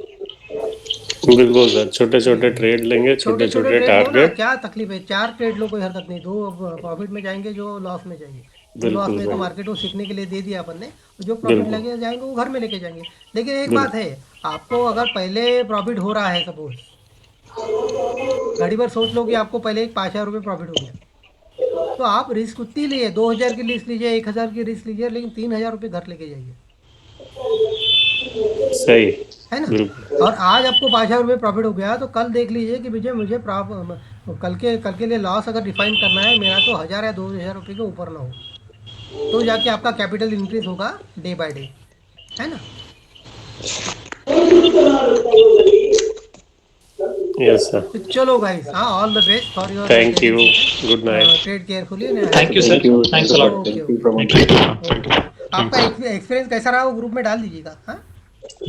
बिल्कुल सर, छोटे छोटे ट्रेड लेंगे, छोटे छोटे टारगेट। क्या तकलीफ है, 4 ट्रेड लो, कोई हरकत नहीं, 2 प्रॉफिट में जाएंगे, जो लॉस में जाएंगे। जो लॉस में तो मार्केट को सीखने के लिए दे दिया अपन ने, जो प्रॉफिट लगे जाएंगे वो घर में लेके जाएंगे। लेकिन एक बात है, आपको अगर पहले प्रॉफिट हो रहा है, सपोज घड़ी भर सोच लो कि आपको पहले 5,000 रुपये प्रॉफिट हो गया, तो आप रिस्क उतनी लिए, 2,000 की रिस्क लीजिए, 1,000 की रिस्क लीजिए, लेकिन 3,000 रुपये घर लेके जाइए, सही है ना? और आज आपको 5,000 रुपये प्रॉफिट हो गया, तो कल देख लीजिए कि मुझे कल के लिए लॉस अगर डिफाइन करना है मेरा, तो 1,000 या 2,000 रुपये के ऊपर ना हो, तो जाके आपका कैपिटल इंक्रीज होगा डे बाय डे, है ना? Yes, sir. तो चलो गाइस, हाँ, all the best for your Thank you. Good night. Trade carefully. Thank you sir, thanks a lot. आपका एक्सपीरियंस कैसा रहा वो ग्रुप में डाल दीजिएगा। हाँ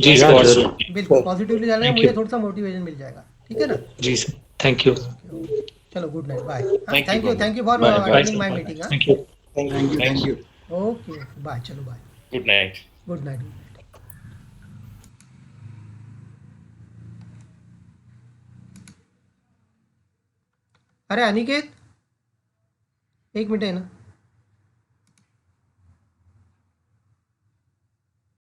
जी सर, बिल्कुल पॉजिटिवली डालेंगे, Thank मुझे you. थोड़ा सा मोटिवेशन मिल जाएगा। ठीक है ना? जी सर, थैंक यू। चलो good night, bye. Thank you, thank you for Bye, bye. Attending my meeting. Thank you. Thank you okay bye, चलो bye, Good night. Good night. अरे अनिकेत, एक मिनट है ना।